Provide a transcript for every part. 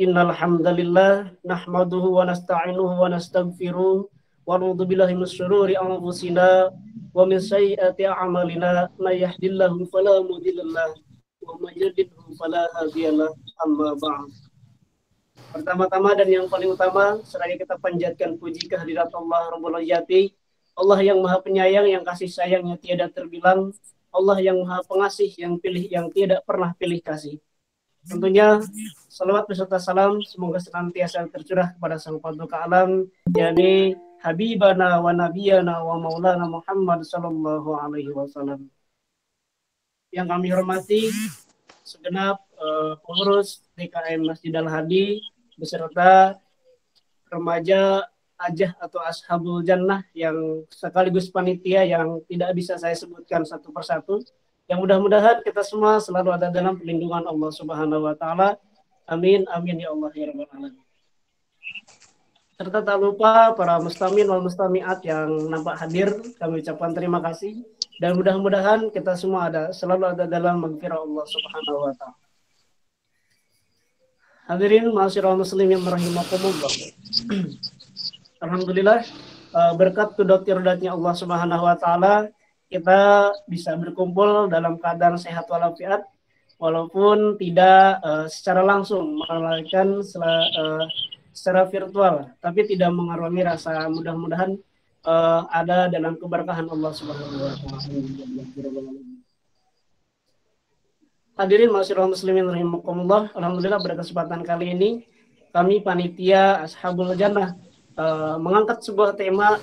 Innal hamdalillah nahmaduhu wa nasta'inuhu wa nastaghfiruh wa na'udzu billahi min syururi anfusina wa min sayyiati a'malina may yahdihillahu fala mudhillalah wa may yudlil fala hadiyalah. Amma ba'd. Pertama-tama dan yang paling utama, seraya kita panjatkan puji kehadirat Allah Rabbul Izzati, Allah yang Maha Penyayang, yang kasih sayangnya tiada terbilang, Allah yang Maha Pengasih, yang pilih, yang tidak pernah pilih kasih. Tentunya salawat beserta salam semoga senantiasa tercurah kepada sang paduka alam, yakni Habibana wa Nabiyana wa Maulana Muhammad sallallahu alaihi wasallam. Yang kami hormati segenap pengurus DKM Masjid Al-Hadi beserta remaja Ajah atau Ashabul Jannah yang sekaligus panitia yang tidak bisa saya sebutkan satu persatu. Yang mudah-mudahan kita semua selalu ada dalam perlindungan Allah Subhanahu wa taala. Amin amin ya Allah ya rabbal alamin. Serta tak lupa para mustamin wal mustamiat yang nampak hadir, kami ucapkan terima kasih dan mudah-mudahan kita semua selalu ada dalam maghfirah Allah Subhanahu wa taala. Hadirin ma'asyiral muslimin rahimakumullah. Alhamdulillah berkat kudrat-irdatnya Allah Subhanahu wa taala kita bisa berkumpul dalam keadaan sehat walafiat walaupun tidak secara langsung melainkan secara virtual, tapi tidak mengarungi rasa mudah-mudahan ada dalam keberkahan Allah Subhanahu wa taala. Hadirin ma'asyiral muslimin rahimakumullah, alhamdulillah pada kesempatan kali ini kami panitia Ashabul Jannah mengangkat sebuah tema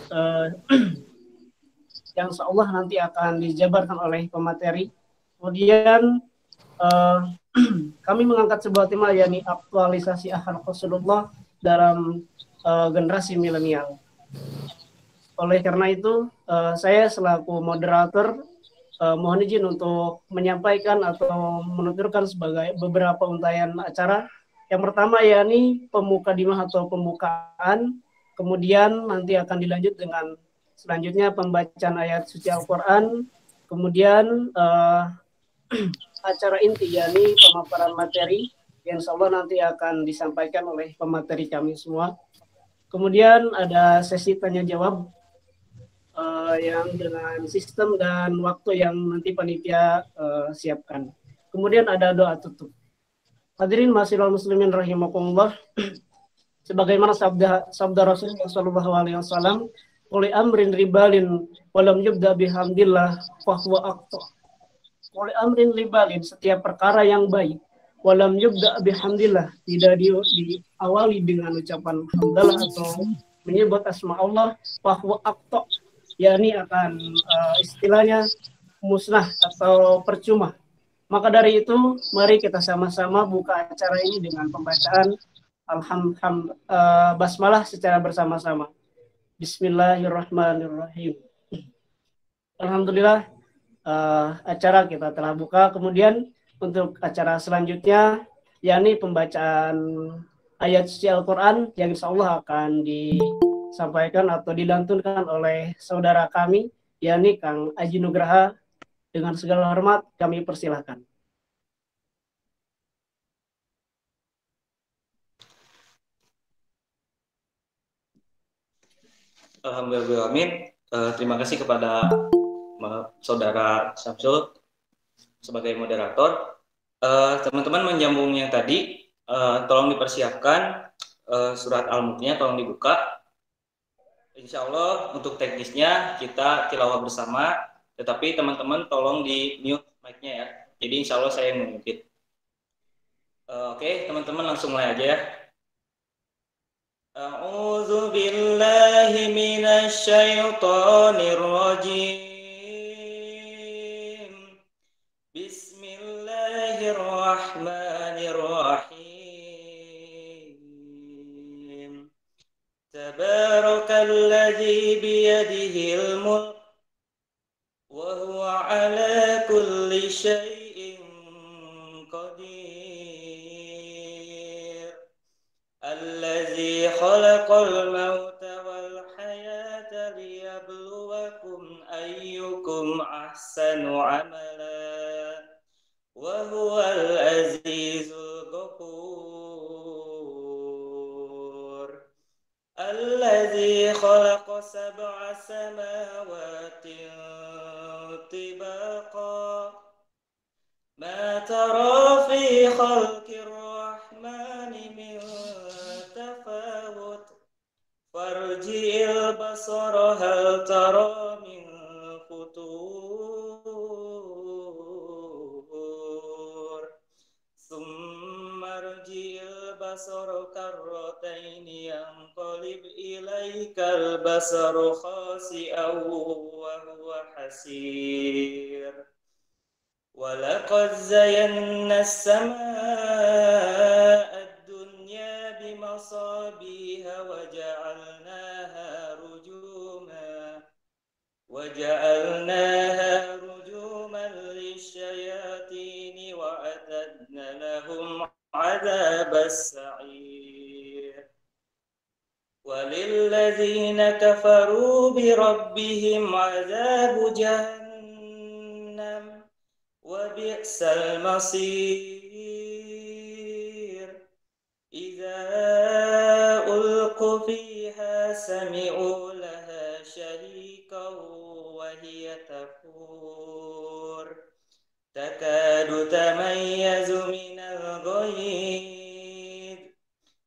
yang insyaallah nanti akan dijabarkan oleh pemateri. Kemudian kami mengangkat sebuah tema yakni aktualisasi akhlak Rasulullah dalam generasi milenial. Oleh karena itu, saya selaku moderator mohon izin untuk menyampaikan atau menuturkan sebagai beberapa untayan acara. Yang pertama yakni pemukadimah atau pembukaan, kemudian nanti akan dilanjut dengan selanjutnya pembacaan ayat suci Al-Quran, kemudian acara inti yakni pemaparan materi yang insyaallah nanti akan disampaikan oleh pemateri kami semua. Kemudian ada sesi tanya jawab yang dengan sistem dan waktu yang nanti panitia siapkan. Kemudian ada doa tutup. Hadirin ma'asyiral muslimin rahimakumullah. Sebagaimana sabda Rasulullah sallallahu alaihi wasallam, oleh amrin ribalin walam yubda bihamdillah fahuwa aqta. Oleh amrin ribalin, setiap perkara yang baik, walam yubda bihamdillah, tidak diawali dengan ucapan hamdalah atau menyebut asma Allah, fahuwa aqta, yakni akan istilahnya musnah atau percuma. Maka dari itu, mari kita sama-sama buka acara ini dengan pembacaan basmalah secara bersama-sama. Bismillahirrahmanirrahim. Alhamdulillah acara kita telah buka. Kemudian untuk acara selanjutnya yakni pembacaan ayat suci Al-Quran yang insya Allah akan disampaikan atau dilantunkan oleh saudara kami yakni Kang Aji Nugraha. Dengan segala hormat kami persilahkan. Alhamdulillah, amin. Terima kasih kepada saudara Samsul sebagai moderator. Teman-teman menyambung yang tadi, tolong dipersiapkan surat Al-Mulknya, tolong dibuka. Insya Allah untuk teknisnya kita tilawah bersama, tetapi teman-teman tolong di mute mic-nya ya. Jadi insya Allah saya yang mengintip. Oke, teman-teman langsung mulai aja ya. A'udzu billahi minasy syaithanir rajim. Bismillahirrahmanirrahim. Tabarakalladzi biyadihil mulk wa huwa ala kulli syai'in qadir. Allazi khalaqal mauta wal hayata liyabluwakum ayyukum ahsanu amala wa huwal azizul ghafur. الذي خلق سبع سماوات طباقا ما ترى في خلق الرحمن من تفاوت فارجع البصر هل ترى من فطور ثم ارجع البصر كرتين ينقلب إليك البصر خاسئا وهو حسير ولقد زينا السماء الدنيا بمصابيح وجعلناها رجوما للشياطين وأعتدنا لهم عذاب السعير وللذين كفروا بربهم عذاب جهنم وبئس المصير إذا ألقوا فيها سمعوا لها شهيقا وهي تفور تكاد تميز من الغيظ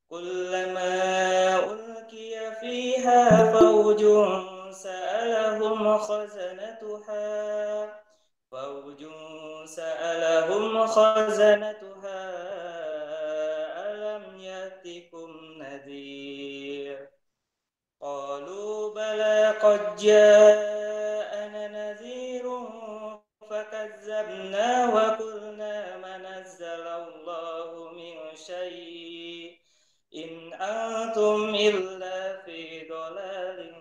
كلما ألقي فيها فوج سألهم خزنتها ألم يأتكم نذير قالوا بلى قد جاءنا نذير فكذبنا وقلنا ما نزل الله من شيء إن أنتم إلا في ضلال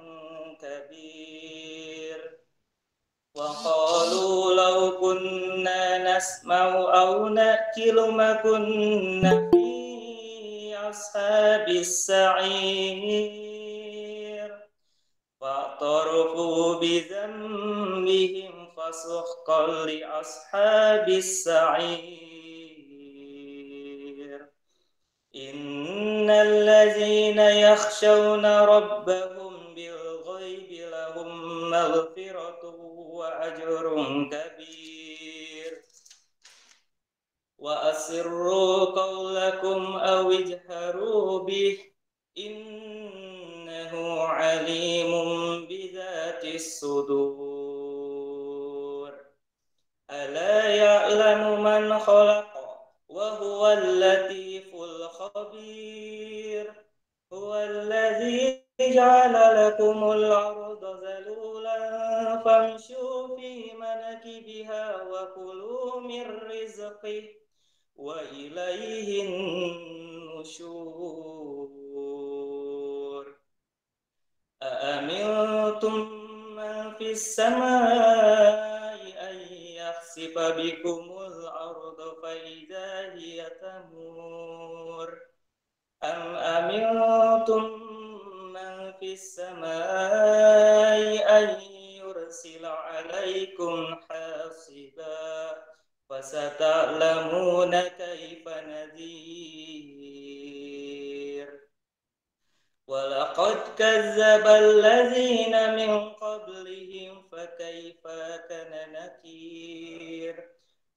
كبير وقالوا لو كنا نسمع أو نأكل ما كنا في أصحاب السعير فاعترفوا بذنبهم فسحقا لأصحاب السعير إن الذين يخشون ربهم بالغيب لهم مغفرة وأجر كبير وأسروا قولكم أو اجهروا به إنه عليم بذات الصدور ألا يعلم من خلق وهو اللطيف الخبير هو الذي جعل لكم الأرض ذلولا فامشوا في مناكبها وكلوا من رزقه وإليه النشور أأمنتم من في السماء أن يخسف بكم الأرض فإذا هي تمور أم أمنتم من في السماء أن يرسل عليكم حاصبا فستعلمون كيف نذير ولقد كذب الذين من قبلهم فكيف كان نكير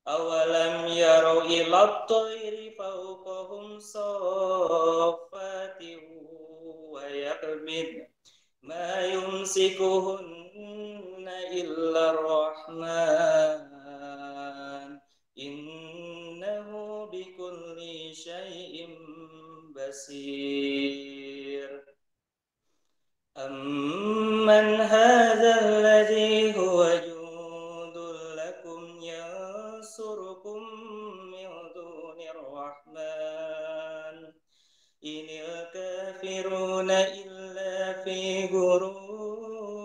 أولم يروا إلى الطير فوقهم صافات ويقبضن ما يمسكهن إلا الرحمن إنه بكل شيء بصير أمن هذا الذي هو جند لكم ينصركم من دون الرحمن إن الكافرون إلا في غرور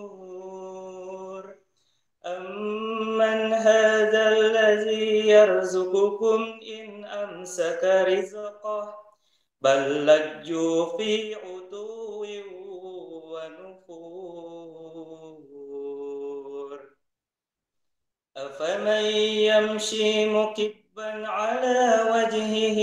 أمن هذا الذي يرزقكم إن أمسك رزقه بل لجوا في عتو ونفور أفمن يمشي مكبا على وجهه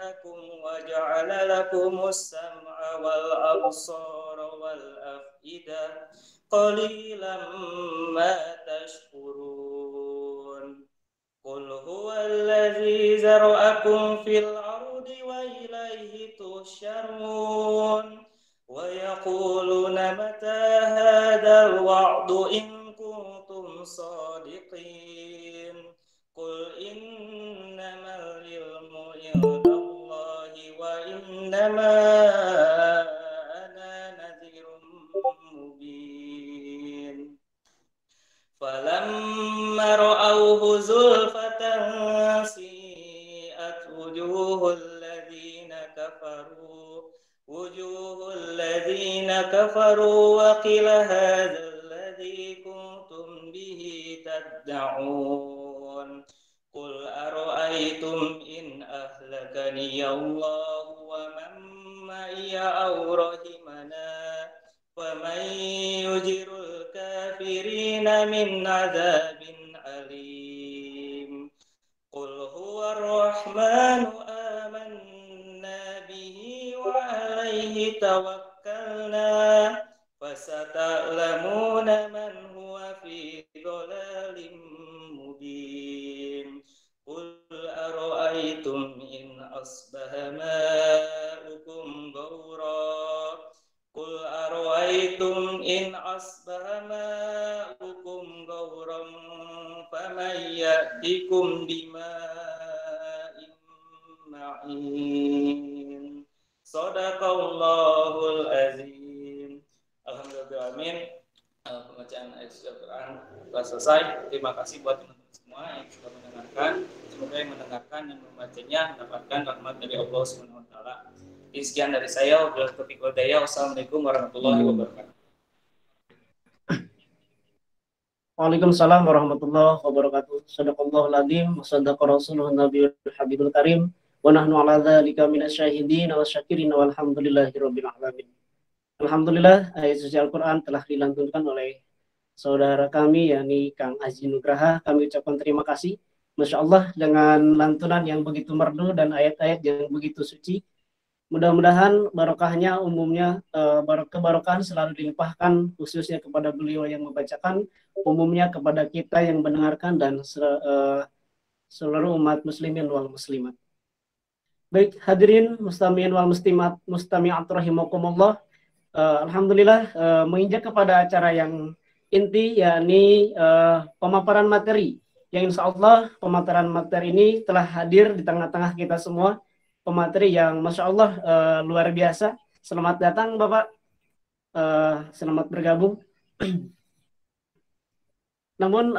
أنفسكم وجعل لكم السمع والأبصار والأفئدة قليلا ما تشكرون قل هو الذي ذرأكم في الأرض وإليه تحشرون ويقولون متى هذا الوعد إن كنتم صادقين قل إنما العلم عند الله وإنما أنا نذير مبين فلما رأوه زلفة سيئت وجوه الذين كفروا وقيل هذا الذي كنتم به تدعون قل أرأيتم إن أهلكني الله ومن معي أو رحمنا فمن يجر الكافرين من عذاب أليم قل هو الرحمن آمنا به وعليه توكلنا فستعلمون من هو في ضلال مبين قل أرأيتم إن أصبح ماؤكم غورا قل أرأيتم إن أصبح ماؤكم غورا فمن يأتيكم بماء معين Sadaqallahul azim. Alhamdulillah, amin. Pembacaan ayat suci Al-Quran telah selesai. Terima kasih buat teman-teman semua yang sudah mendengarkan. Semoga yang mendengarkan dan membacanya mendapatkan rahmat dari Allah Subhanahu wa taala. Sekian dari saya. Wassalamualaikum warahmatullahi wabarakatuh. Waalaikumsalam warahmatullahi wabarakatuh. Shadaqallahul azim wa shadaqa rasuluhun nabiyul habibul karim. Wa nahnu ala dzalika minasyahidin wa syakirin walhamdulillahirabbil alamin. Alhamdulillah, ayat suci Al-Qur'an telah dilantunkan oleh saudara kami yakni Kang Aji Nugraha. Kami ucapkan terima kasih. Masya Allah, dengan lantunan yang begitu merdu dan ayat-ayat yang begitu suci. Mudah-mudahan barokahnya umumnya kebarokahan selalu dilimpahkan khususnya kepada beliau yang membacakan, umumnya kepada kita yang mendengarkan dan seluruh umat muslimin wal muslimat. Baik, hadirin mustami'in wal mustami'at rahimakumullah. Alhamdulillah menginjak kepada acara yang inti yakni pemaparan materi. Yang insya Allah pemaparan materi ini telah hadir di tengah-tengah kita semua. Pemateri yang Masya Allah luar biasa. Selamat datang Bapak. Selamat bergabung. Namun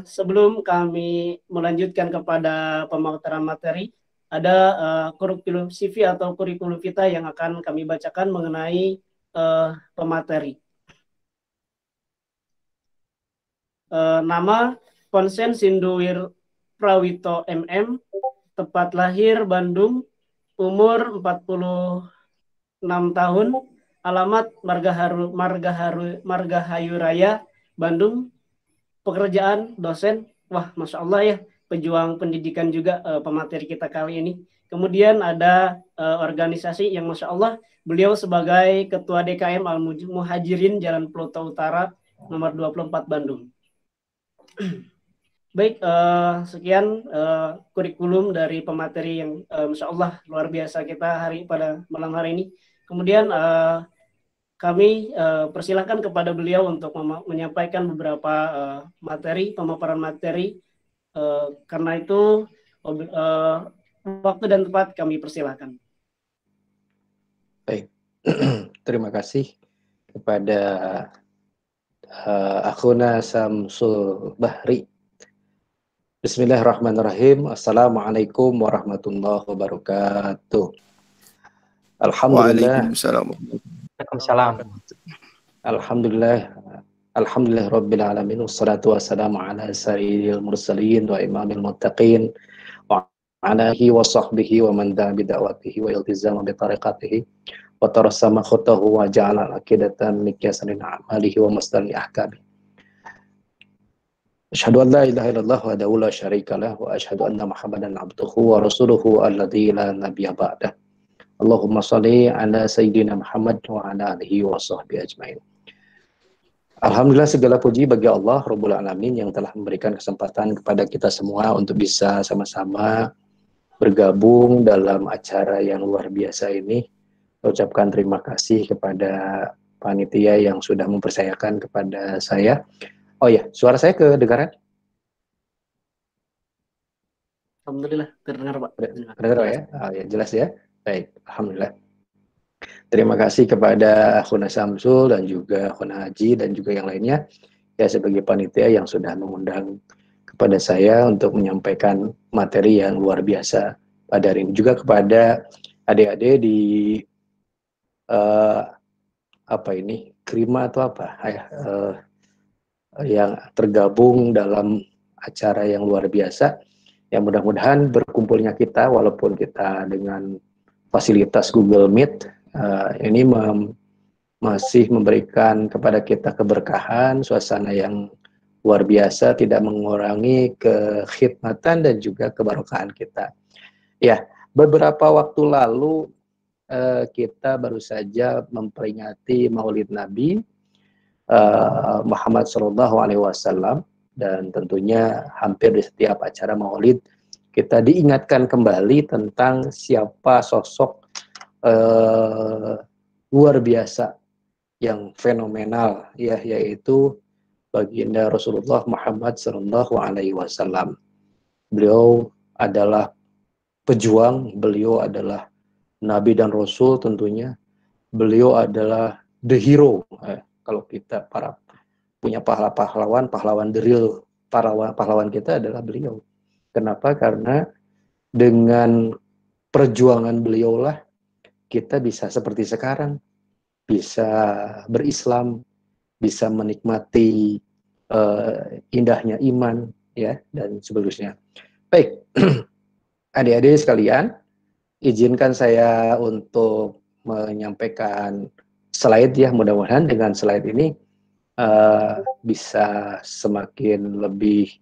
sebelum kami melanjutkan kepada pemaparan materi, ada kurikulum CV atau kurikulum vitae yang akan kami bacakan mengenai pemateri. Nama Konsen Sinduwir Prawito MM, tempat lahir Bandung, umur 46 tahun, alamat Margahayu Raya, Bandung, pekerjaan dosen. Wah, Masya Allah ya, pejuang pendidikan juga pemateri kita kali ini. Kemudian ada organisasi yang Masya Allah, beliau sebagai Ketua DKM Al-Muhajirin Jalan Pluto Utara nomor 24 Bandung. Baik, sekian kurikulum dari pemateri yang Masya Allah luar biasa kita pada malam hari ini. Kemudian kami persilahkan kepada beliau untuk menyampaikan beberapa pemaparan materi. Karena itu waktu dan tempat kami persilahkan. Baik, terima kasih kepada akhuna Samsul Bahri. Bismillahirrahmanirrahim. Assalamualaikum warahmatullahi wabarakatuh. Alhamdulillah. Waalaikumsalam. Alhamdulillah rabbil alamin wassalatu wassalamu ala sayyidil mursalin wa imamil muttaqin wa ala alihi wa sahbihi wa man da'a bi da'watihi wa iltizama bi tariqatihi wa tarassama khutahu wa ja'ala aqidatan miqyasan amalihi wa masdari ahkami. Asyhadu an la ilaha illallah wahdahu la syarikalah wa asyhadu anna Muhammadan abduhu wa rasuluhu alladzi la nabiyya ba'dah. Allahumma shalli ala sayyidina Muhammad wa ala alihi wa sahbihi ajmain. Alhamdulillah, segala puji bagi Allah Rabbul Alamin yang telah memberikan kesempatan kepada kita semua untuk bisa sama-sama bergabung dalam acara yang luar biasa ini. Ucapkan terima kasih kepada panitia yang sudah mempercayakan kepada saya. Oh ya, suara saya kedengaran? Alhamdulillah terdengar Pak. Terdengar Pak ya? Oh, ya, jelas ya. Baik, alhamdulillah. Terima kasih kepada Akhuna Samsul dan juga Akhuna Haji dan juga yang lainnya ya sebagai panitia yang sudah mengundang kepada saya untuk menyampaikan materi yang luar biasa pada hari ini. Juga kepada adik-adik di Krima atau apa yang tergabung dalam acara yang luar biasa. Yang mudah-mudahan berkumpulnya kita walaupun kita dengan fasilitas Google Meet ini masih memberikan kepada kita keberkahan, suasana yang luar biasa, tidak mengurangi kekhidmatan dan juga keberkahan kita. Ya, beberapa waktu lalu kita baru saja memperingati Maulid Nabi Muhammad SAW, dan tentunya hampir di setiap acara Maulid kita diingatkan kembali tentang siapa sosok luar biasa yang fenomenal ya, yaitu baginda Rasulullah Muhammad SAW. Beliau adalah pejuang, beliau adalah nabi dan rasul tentunya. Beliau adalah the hero. Kalau kita para punya pahlawan the real pahlawan kita adalah beliau. Kenapa? Karena dengan perjuangan beliaulah kita bisa seperti sekarang, bisa berislam, bisa menikmati indahnya iman, ya, dan seterusnya. Baik, adik-adik sekalian, izinkan saya untuk menyampaikan slide ya. Mudah-mudahan dengan slide ini bisa semakin lebih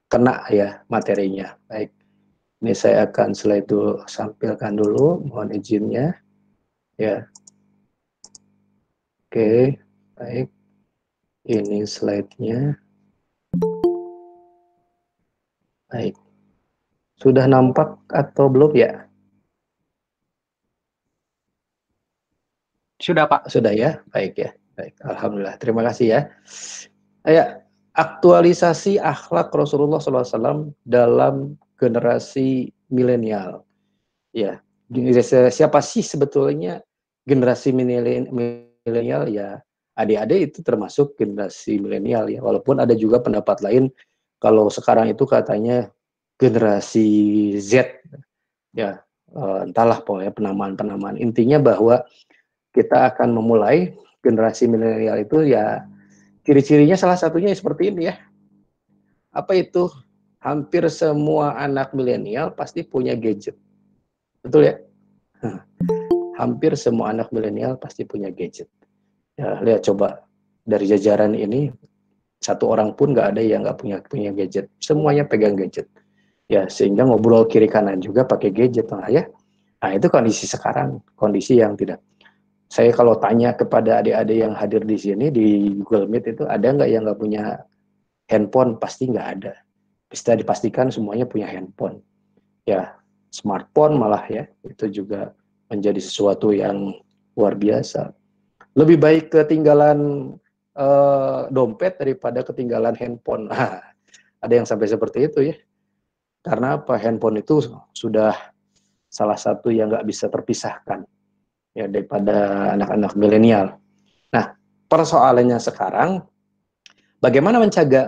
kena ya materinya. Baik, ini saya akan slide dulu, sampilkan dulu, mohon izinnya. Ya, oke, baik. Ini slide-nya. Baik. Sudah nampak atau belum ya? Sudah Pak. Sudah ya, baik ya. Baik, alhamdulillah. Terima kasih ya. Ya, aktualisasi akhlak Rasulullah SAW dalam generasi milenial. Ya, siapa sih sebetulnya generasi milenial? Ya, adik-adik itu termasuk generasi milenial ya. Walaupun ada juga pendapat lain kalau sekarang itu katanya generasi Z. Ya, entahlah pokoknya penamaan-penamaan. Intinya bahwa kita akan memulai generasi milenial itu ya, ciri-cirinya salah satunya seperti ini ya. Apa itu? Hampir semua anak milenial pasti punya gadget. Betul ya? Hampir semua anak milenial pasti punya gadget. Ya, lihat coba dari jajaran ini, satu orang pun nggak ada yang nggak punya gadget. Semuanya pegang gadget. Ya, sehingga ngobrol kiri kanan juga pakai gadget, ya. Nah, itu kondisi sekarang, kondisi yang tidak. Saya kalau tanya kepada adik-adik yang hadir di sini di Google Meet itu, ada nggak yang nggak punya handphone? Pasti nggak ada. Bisa dipastikan semuanya punya handphone. Ya, smartphone malah ya, itu juga menjadi sesuatu yang luar biasa. Lebih baik ketinggalan dompet daripada ketinggalan handphone. Nah, ada yang sampai seperti itu ya. Karena apa? Handphone itu sudah salah satu yang nggak bisa terpisahkan ya daripada anak-anak milenial. Nah, persoalannya sekarang, bagaimana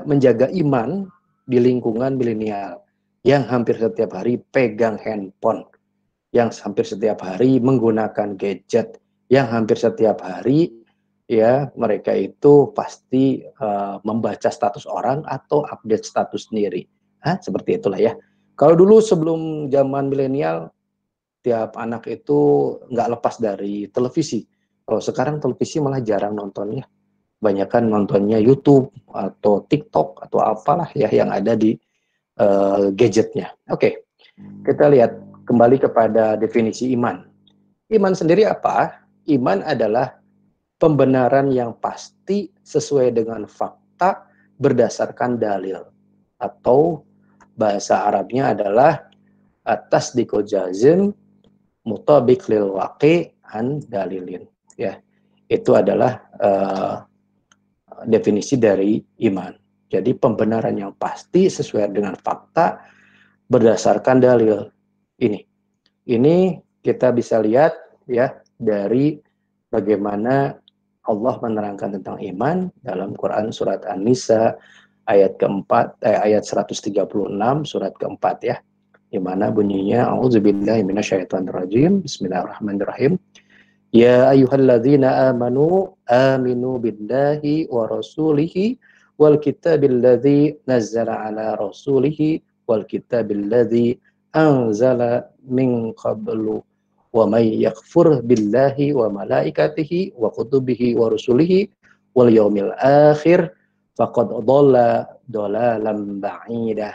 menjaga iman di lingkungan milenial yang hampir setiap hari pegang handphone, yang hampir setiap hari menggunakan gadget, yang hampir setiap hari ya mereka itu pasti membaca status orang atau update status sendiri. Seperti itulah ya. Kalau dulu sebelum zaman milenial, tiap anak itu nggak lepas dari televisi. Kalau sekarang televisi malah jarang nontonnya. Kebanyakan nontonnya YouTube atau TikTok atau apalah ya yang ada di gadgetnya. Oke, kita lihat kembali kepada definisi iman. Iman sendiri apa? Iman adalah pembenaran yang pasti sesuai dengan fakta berdasarkan dalil, atau bahasa Arabnya adalah atas diko jazim mutabik lil waqi an dalilin. Ya, itu adalah definisi dari iman. Jadi pembenaran yang pasti sesuai dengan fakta berdasarkan dalil. Ini kita bisa lihat ya dari bagaimana Allah menerangkan tentang iman dalam Quran surat An-Nisa ayat keempat, ayat 136 surat keempat ya, di mana bunyinya A'udzubillahi minasyaitonirrajim, Bismillahirrahmanirrahim. Ya ayyuhalladzina amanu aminu billahi wa rasulihi wal kitabil ladzi nazzala ala rasulihi wal kitabil ladzi anzala min qablu wa may yakfur billahi wa malaikatihi wa kutubihi wa rusulihi wal yaumil akhir faqad dhalla dhalalan ba'idah.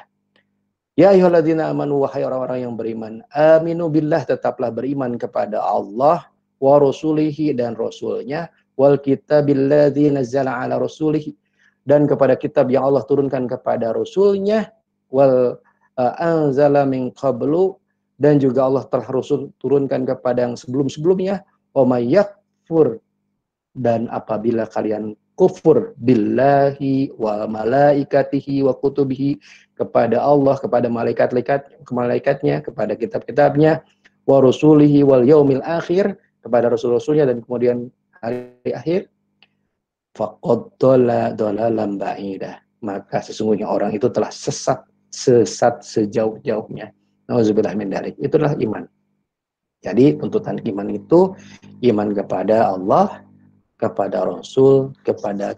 Ya ayyuhalladzina amanu, wahai orang-orang yang beriman, aminu billah, tetaplah beriman kepada Allah, wa rasulihi, dan rasulnya, wal kitabil ladzi nazzala ala rasulihi, dan kepada kitab yang Allah turunkan kepada rasulnya, wal anzala min qablu, dan juga Allah telah Rasul turunkan kepada yang sebelum-sebelumnya, wa may yakfur, dan apabila kalian kufur billahi wa malaikatihi wa kutubihi, kepada Allah, kepada malaikatnya, kepada kitab-kitabnya, wa rusulihi wal yaumil akhir, kepada rasul-rasulnya dan kemudian hari akhir, faqad dhalla dhalalan ba'idah, maka sesungguhnya orang itu telah sesat sejauh-jauhnya. Nauzubillah min dzalik. Itulah iman. Jadi tuntutan iman itu iman kepada Allah, kepada Rasul, kepada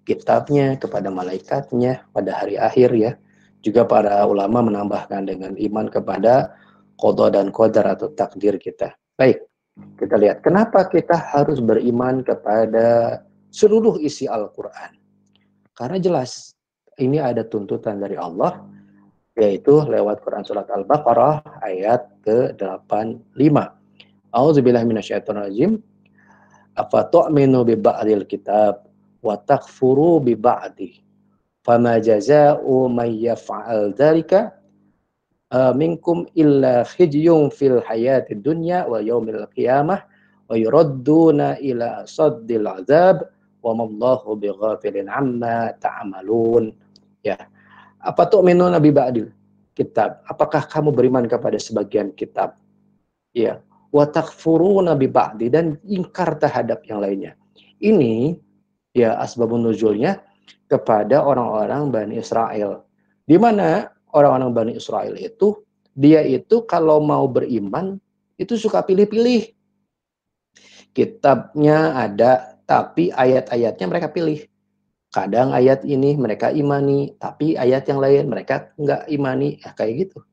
kitabnya, kepada malaikatnya, pada hari akhir ya. Juga para ulama menambahkan dengan iman kepada qada dan qadar atau takdir kita. Baik, kita lihat kenapa kita harus beriman kepada seluruh isi Al-Quran. Karena jelas ini ada tuntutan dari Allah, yaitu lewat Quran surat Al-Baqarah ayat ke-85. A'udzubillahi minasyaitonirrajim. Afa tu'minu bi ba'dil kitab wa takfuru bi ba'di. Fama jazaa'u may yaf'al dzalika minkum illa khizyun fil hayatid dunya wa yaumil qiyamah wa yuradduna ila saddil azab wa mallahu bighafilin amma ta'malun. Ya. Apa tu'minuna bi ba'dil kitab? Apakah kamu beriman kepada sebagian kitab? Ya. Wa takfuruna bi ba'di, dan ingkar terhadap yang lainnya. Ini ya asbabun nuzulnya kepada orang-orang Bani Israel. Di mana orang-orang Bani Israel itu, dia itu kalau mau beriman, itu suka pilih-pilih. Kitabnya ada, tapi ayat-ayatnya mereka pilih. Kadang ayat ini mereka imani, tapi ayat yang lain mereka nggak imani. Ya, kayak gitu.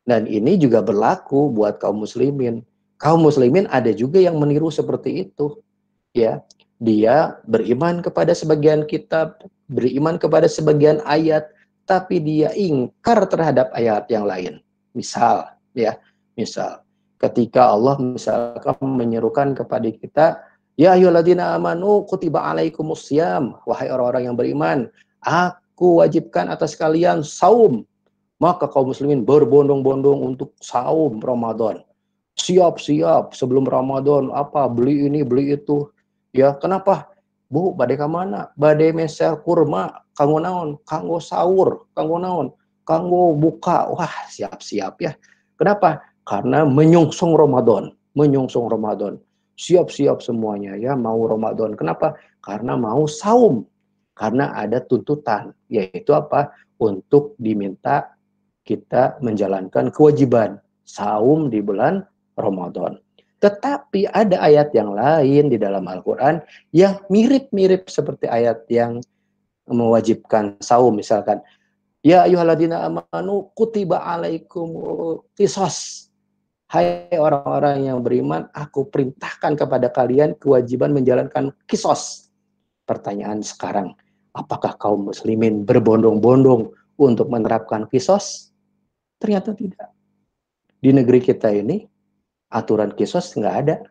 Dan ini juga berlaku buat kaum muslimin. Kaum muslimin ada juga yang meniru seperti itu. Ya, dia beriman kepada sebagian kitab, beriman kepada sebagian ayat, tapi dia ingkar terhadap ayat yang lain. Misal, ketika Allah misalkan menyerukan kepada kita, ya ayyuhalladzina amanu kutiba alaikumussyam, wahai orang-orang yang beriman, aku wajibkan atas kalian saum. Maka kaum muslimin berbondong-bondong untuk saum Ramadan. Siap-siap sebelum Ramadan, beli ini, beli itu. Ya, kenapa? Bu, badai ka mana? Badai mesel kurma, kanggo naon? Kanggo sahur, kanggo naon? Kanggo buka. Wah, siap-siap ya. Kenapa? Karena menyongsong Ramadan, Siap-siap semuanya ya, mau Ramadan. Kenapa? Karena mau saum. Karena ada tuntutan, yaitu apa? Untuk diminta kita menjalankan kewajiban saum di bulan Ramadan. Tetapi ada ayat yang lain di dalam Al-Quran yang mirip-mirip seperti ayat yang mewajibkan saum. Misalkan, ya ayyuhalladzina amanu kutiba alaikum qisas. Hai orang-orang yang beriman, aku perintahkan kepada kalian kewajiban menjalankan qisas. Pertanyaan sekarang, apakah kaum muslimin berbondong-bondong untuk menerapkan kisos? Ternyata tidak. Di negeri kita ini, aturan kisos nggak ada.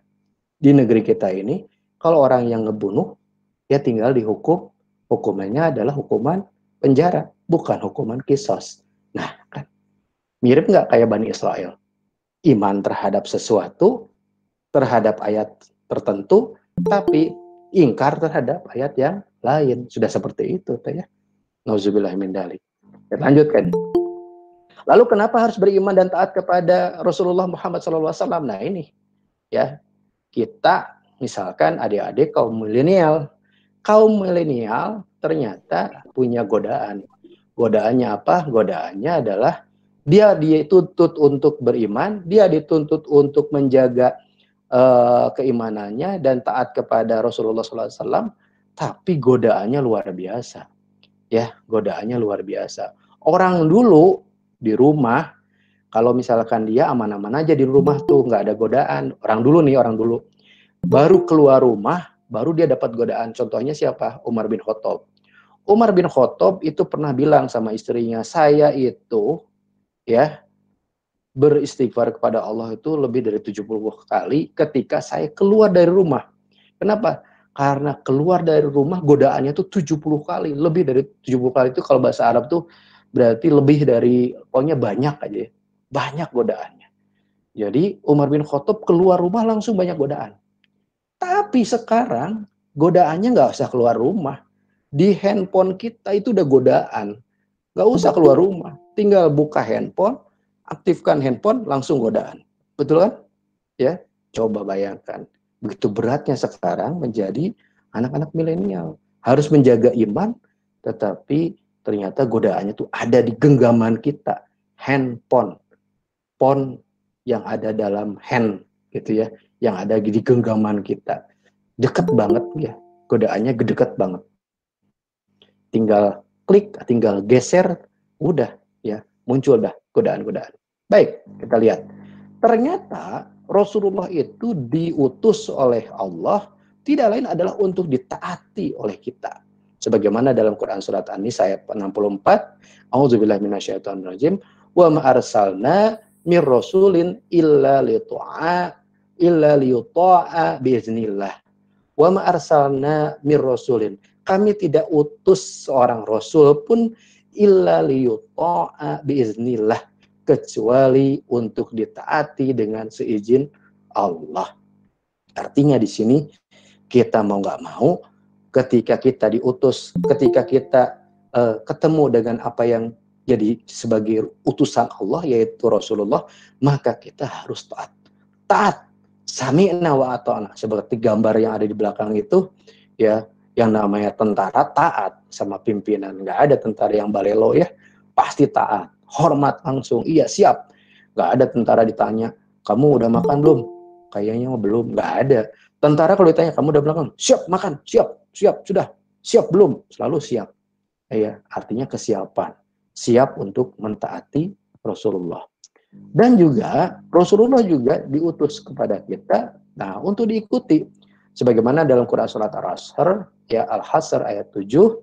Di negeri kita ini, kalau orang yang ngebunuh, ya tinggal dihukum. Hukumannya adalah hukuman penjara, bukan hukuman kisos. Nah, kan mirip nggak kayak Bani Israel? Iman terhadap sesuatu, terhadap ayat tertentu, tapi ingkar terhadap ayat yang lain. Sudah seperti itu, ya. Nauzubillah min dzalik. Lanjutkan. Lalu kenapa harus beriman dan taat kepada Rasulullah Muhammad SAW? Nah ini, ya, kita misalkan adik-adik kaum milenial. Kaum milenial ternyata punya godaan. Godaannya apa? Godaannya adalah dia dituntut untuk beriman, dia dituntut untuk menjaga keimanannya dan taat kepada Rasulullah SAW, tapi godaannya luar biasa. Ya, godaannya luar biasa. Orang dulu di rumah, kalau misalkan dia aman-aman aja di rumah tuh, nggak ada godaan. Orang dulu nih, orang dulu. Baru keluar rumah, baru dia dapat godaan. Contohnya siapa? Umar bin Khattab. Umar bin Khattab itu pernah bilang sama istrinya, saya itu ya beristighfar kepada Allah itu lebih dari 70 kali ketika saya keluar dari rumah. Kenapa? Karena keluar dari rumah godaannya tuh 70 kali. Lebih dari 70 kali itu kalau bahasa Arab tuh berarti lebih dari, pokoknya banyak aja ya. Banyak godaannya. Jadi Umar bin Khattab keluar rumah langsung banyak godaan. Tapi sekarang godaannya nggak usah keluar rumah. Di handphone kita itu udah godaan. Nggak usah keluar rumah. Tinggal buka handphone, aktifkan handphone, langsung godaan. Betul kan? Ya, coba bayangkan. Begitu beratnya sekarang menjadi anak-anak milenial. Harus menjaga iman, tetapi ternyata godaannya tuh ada di genggaman kita. Handphone. Phone yang ada dalam hand, gitu ya. Yang ada di genggaman kita. Deket banget ya. Godaannya deket banget. Tinggal klik, tinggal geser, udah ya, muncul dah godaan-godaan. Baik, kita lihat. Ternyata Rasulullah itu diutus oleh Allah tidak lain adalah untuk ditaati oleh kita. Sebagaimana dalam Quran surat An-Nisa ayat 64, A'udzubillahi minasyaitonirrajim, wa ma arsalna mir rasulin illa liyuta'a biiznillah. Wa ma arsalna mir rasulin. Kami tidak utus seorang rasul pun illa liyuta'a biiznillah, kecuali untuk ditaati dengan seizin Allah. Artinya di sini kita mau nggak mau, ketika kita diutus, ketika kita ketemu dengan apa yang jadi sebagai utusan Allah, yaitu Rasulullah, maka kita harus taat. Taat. Sami'na wa ata'na. Seperti gambar yang ada di belakang itu, ya, yang namanya tentara taat sama pimpinan. Nggak ada tentara yang balelo ya, pasti taat. Hormat langsung, iya siap. Nggak ada tentara ditanya, kamu udah makan belum? Kayaknya belum, nggak ada. Tentara kalau ditanya, kamu udah makan? Siap, makan, siap, sudah. Siap belum? Selalu siap. Ya, artinya kesiapan. Siap untuk mentaati Rasulullah. Dan juga Rasulullah juga diutus kepada kita, nah, untuk diikuti. Sebagaimana dalam Quran surat Al-Hasr, ya, Al-Hasr ayat 7,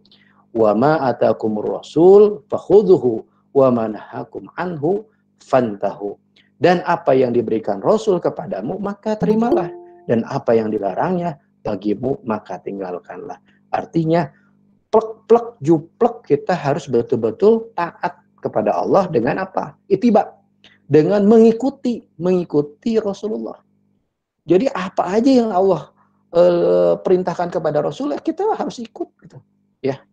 wa ma atakumur rasul fakhudhuhu wa manhakum anhu fantahu. Dan apa yang diberikan Rasul kepadamu maka terimalah, dan apa yang dilarangnya bagimu maka tinggalkanlah. Artinya plek-plek juplek kita harus betul-betul taat kepada Allah dengan apa? Ittiba, dengan mengikuti Rasulullah. Jadi apa aja yang Allah perintahkan kepada Rasulullah kita harus ikut gitu. Ya.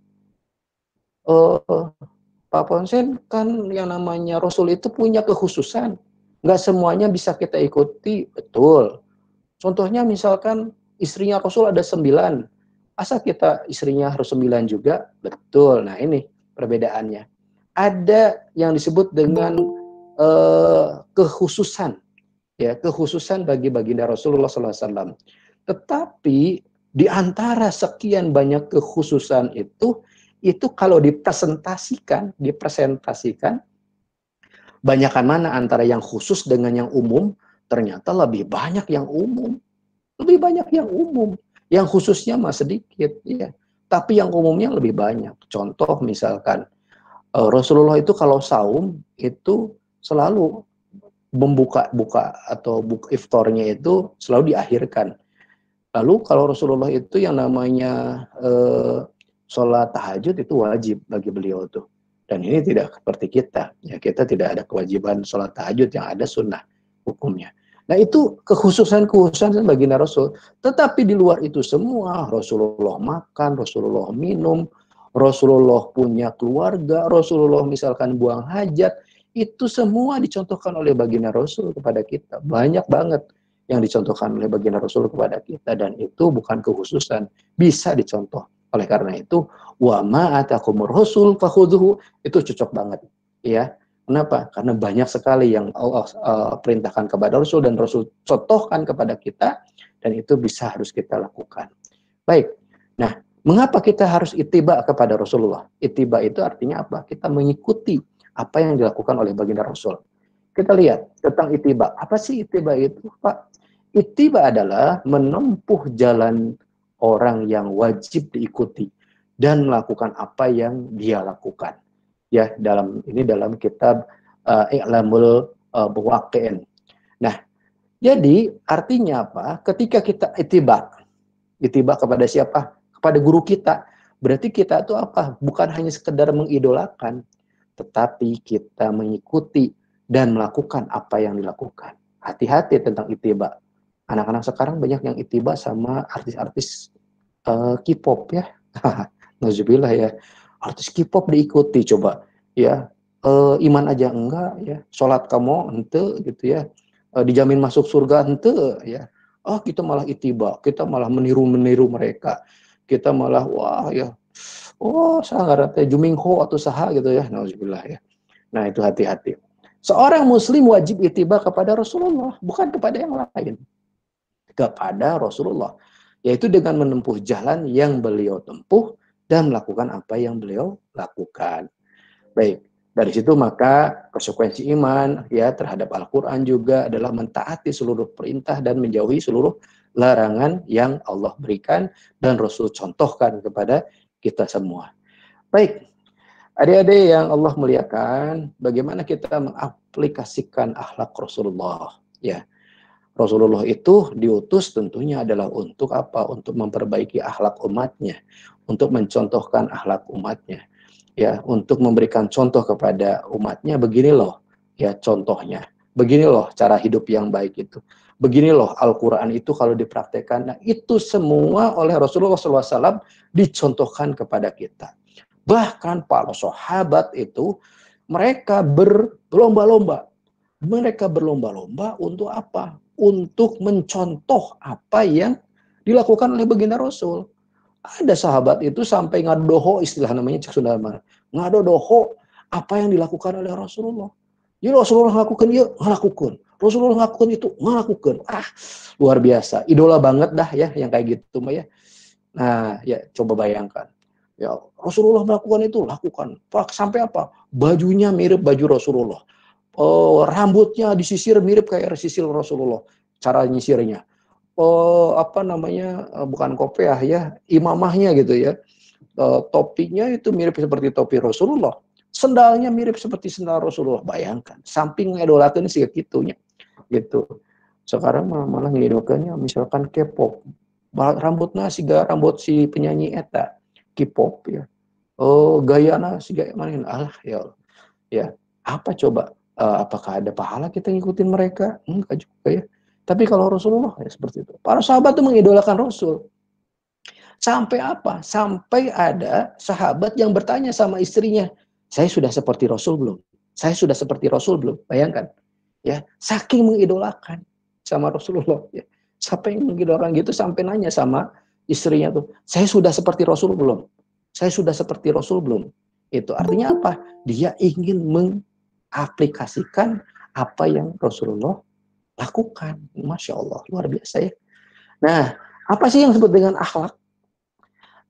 Pak Ponsen kan yang namanya Rasul itu punya kekhususan. Nggak semuanya bisa kita ikuti, betul. Contohnya misalkan istrinya Rasul ada 9. Asa kita istrinya harus 9 juga? Betul. Nah ini perbedaannya. Ada yang disebut dengan kekhususan. Ya, kekhususan bagi baginda Rasulullah SAW. Tetapi di antara sekian banyak kekhususan itu kalau dipresentasikan, banyakkan mana antara yang khusus dengan yang umum? Ternyata lebih banyak yang umum. Lebih banyak yang umum. Yang khususnya mah sedikit. Ya. tapi yang umumnya lebih banyak. Contoh misalkan Rasulullah itu kalau saum itu selalu buka atau buka iftarnya itu selalu diakhirkan. Lalu kalau Rasulullah itu yang namanya sholat tahajud itu wajib bagi beliau tuh. Dan ini tidak seperti kita. Ya, kita tidak ada kewajiban sholat tahajud, yang ada sunnah hukumnya. Nah itu kekhususan baginda Rasul. Tetapi di luar itu semua, Rasulullah makan, Rasulullah minum, Rasulullah punya keluarga, Rasulullah misalkan buang hajat, itu semua dicontohkan oleh baginda Rasul kepada kita. Banyak banget yang dicontohkan oleh baginda Rasul kepada kita, dan itu bukan kekhususan, bisa dicontoh. Oleh karena itu, wa ma atakumur rasul fakhudhuhu, itu cocok banget, ya. Kenapa? Karena banyak sekali yang Allah perintahkan kepada Rasul dan Rasul contohkan kepada kita, dan itu bisa harus kita lakukan. Baik. Nah, mengapa kita harus ittiba kepada Rasulullah? Ittiba itu artinya apa? Kita mengikuti apa yang dilakukan oleh baginda Rasul. Kita lihat tentang ittiba. Apa sih ittiba itu, Pak? Ittiba adalah menempuh jalan orang yang wajib diikuti dan melakukan apa yang dia lakukan. Ya, dalam kitab I'lamul Muwaqqi'in. Nah, jadi artinya apa? Ketika kita ittiba kepada siapa? Kepada guru kita. Berarti kita itu apa? Bukan hanya sekedar mengidolakan, tetapi kita mengikuti dan melakukan apa yang dilakukan. Hati-hati tentang ittiba. Anak-anak sekarang banyak yang ittiba sama artis-artis K-pop ya. Nauzubillah ya. Artis K-pop diikuti coba ya. Iman aja enggak ya. Salat kamu ente gitu ya. Dijamin masuk surga ente ya. Oh, kita malah ittiba, kita malah meniru mereka. Kita malah wah ya. Oh, sangaratnya Jumingho atau saha gitu ya. Nauzubillah ya. Nah, itu hati-hati. Seorang muslim wajib ittiba kepada Rasulullah, bukan kepada yang lain. Kepada Rasulullah, yaitu dengan menempuh jalan yang beliau tempuh dan melakukan apa yang beliau lakukan. Baik, dari situ maka konsekuensi iman ya terhadap Al-Qur'an juga adalah mentaati seluruh perintah dan menjauhi seluruh larangan yang Allah berikan dan Rasul contohkan kepada kita semua. Baik, adik-adik yang Allah muliakan, bagaimana kita mengaplikasikan akhlak Rasulullah ya. Rasulullah itu diutus tentunya adalah untuk apa? Untuk memperbaiki akhlak umatnya, untuk mencontohkan akhlak umatnya, ya, untuk memberikan contoh kepada umatnya. Begini loh, ya contohnya. Begini loh cara hidup yang baik itu. Begini loh Al-Quran itu kalau dipraktekkan. Nah, itu semua oleh Rasulullah SAW dicontohkan kepada kita. Bahkan para sahabat itu mereka berlomba-lomba. Mereka berlomba-lomba untuk apa? Untuk mencontoh apa yang dilakukan oleh baginda Rasul. Ada sahabat itu sampai ngadoho, istilah namanya cek Sunda mah. Ngadoho apa yang dilakukan oleh Rasulullah. Jadi Rasulullah ngelakukan dia, ngelakukan. Rasulullah ngelakukan itu, ngelakukan. Luar biasa. Idola banget dah ya yang kayak gitu mah ya. Nah, ya coba bayangkan. Ya, Rasulullah melakukan itu, lakukan. Sampai apa? Bajunya mirip baju Rasulullah. Rambutnya disisir mirip kayak sisir Rasulullah, cara nyisirnya. Bukan kopiah ya, imamahnya gitu ya. Topinya itu mirip seperti topi Rasulullah. Sendalnya mirip seperti sendal Rasulullah. Bayangkan, samping ngedolakan sih gitunya. Gitu. Sekarang malah ngidolakannya misalkan K-pop. Rambutnya siga rambut si penyanyi eta K-pop ya. Gayana siga mana ya. Apa coba? Apakah ada pahala kita ngikutin mereka? Enggak juga ya. Tapi kalau Rasulullah ya seperti itu. Para sahabat itu mengidolakan Rasul. Sampai apa? Sampai ada sahabat yang bertanya sama istrinya, saya sudah seperti Rasul belum? Saya sudah seperti Rasul belum? Bayangkan. Ya, saking mengidolakan sama Rasulullah. Ya. Sampai mengidolakan gitu sampai nanya sama istrinya tuh, saya sudah seperti Rasul belum? Saya sudah seperti Rasul belum? Itu artinya apa? Dia ingin aplikasikan apa yang Rasulullah lakukan. Masya Allah, luar biasa ya. Nah, apa sih yang disebut dengan akhlak?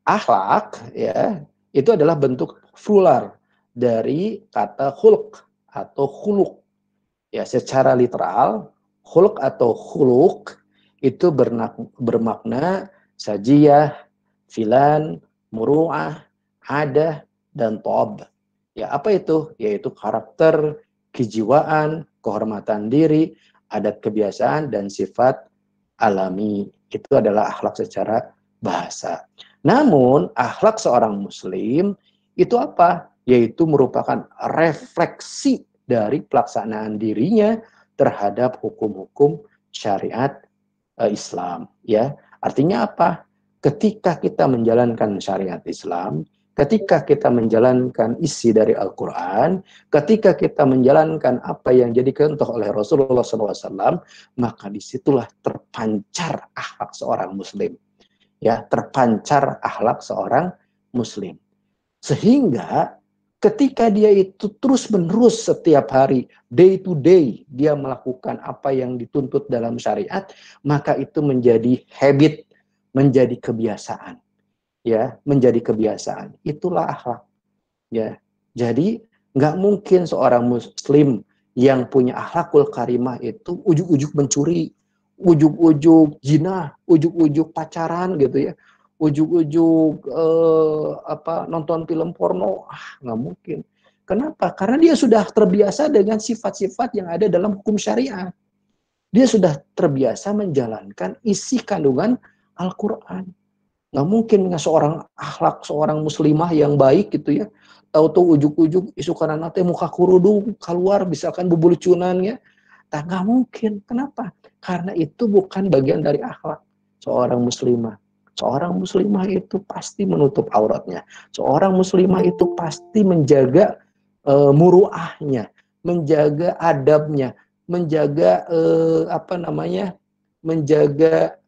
Akhlak ya, itu adalah bentuk plural dari kata khulq atau khuluq. Ya, secara literal, khulq atau khuluq itu bermakna sajiyah, filan, muru'ah, adah, dan tob. Ya, apa itu? Yaitu karakter, kejiwaan, kehormatan diri, adat kebiasaan, dan sifat alami. Itu adalah akhlak secara bahasa. Namun, akhlak seorang muslim itu apa? Yaitu merupakan refleksi dari pelaksanaan dirinya terhadap hukum-hukum syariat Islam. Ya, artinya apa? Ketika kita menjalankan syariat Islam, ketika kita menjalankan isi dari Al-Quran, ketika kita menjalankan apa yang jadi contoh oleh Rasulullah SAW, maka disitulah terpancar akhlak seorang muslim. Ya, terpancar akhlak seorang muslim. Sehingga ketika dia itu terus-menerus setiap hari, day to day, dia melakukan apa yang dituntut dalam syariat, maka itu menjadi habit, menjadi kebiasaan. Ya, menjadi kebiasaan. Itulah akhlak. Ya, jadi nggak mungkin seorang muslim yang punya akhlakul karimah itu ujuk-ujuk mencuri, ujuk-ujuk zina, ujuk-ujuk pacaran gitu ya, ujuk-ujuk nonton film porno, nggak mungkin. Kenapa? Karena dia sudah terbiasa dengan sifat-sifat yang ada dalam hukum syariat. Dia sudah terbiasa menjalankan isi kandungan Al-Quran. Nggak mungkin seorang akhlak, seorang muslimah yang baik gitu ya, tahu-tahu ujuk-ujuk isu kanan nate muka kurudung keluar misalkan bebulucunan ya, nggak mungkin. Kenapa? Karena itu bukan bagian dari akhlak seorang muslimah. Seorang muslimah itu pasti menutup auratnya. Seorang muslimah itu pasti menjaga muruahnya, menjaga adabnya, menjaga menjaga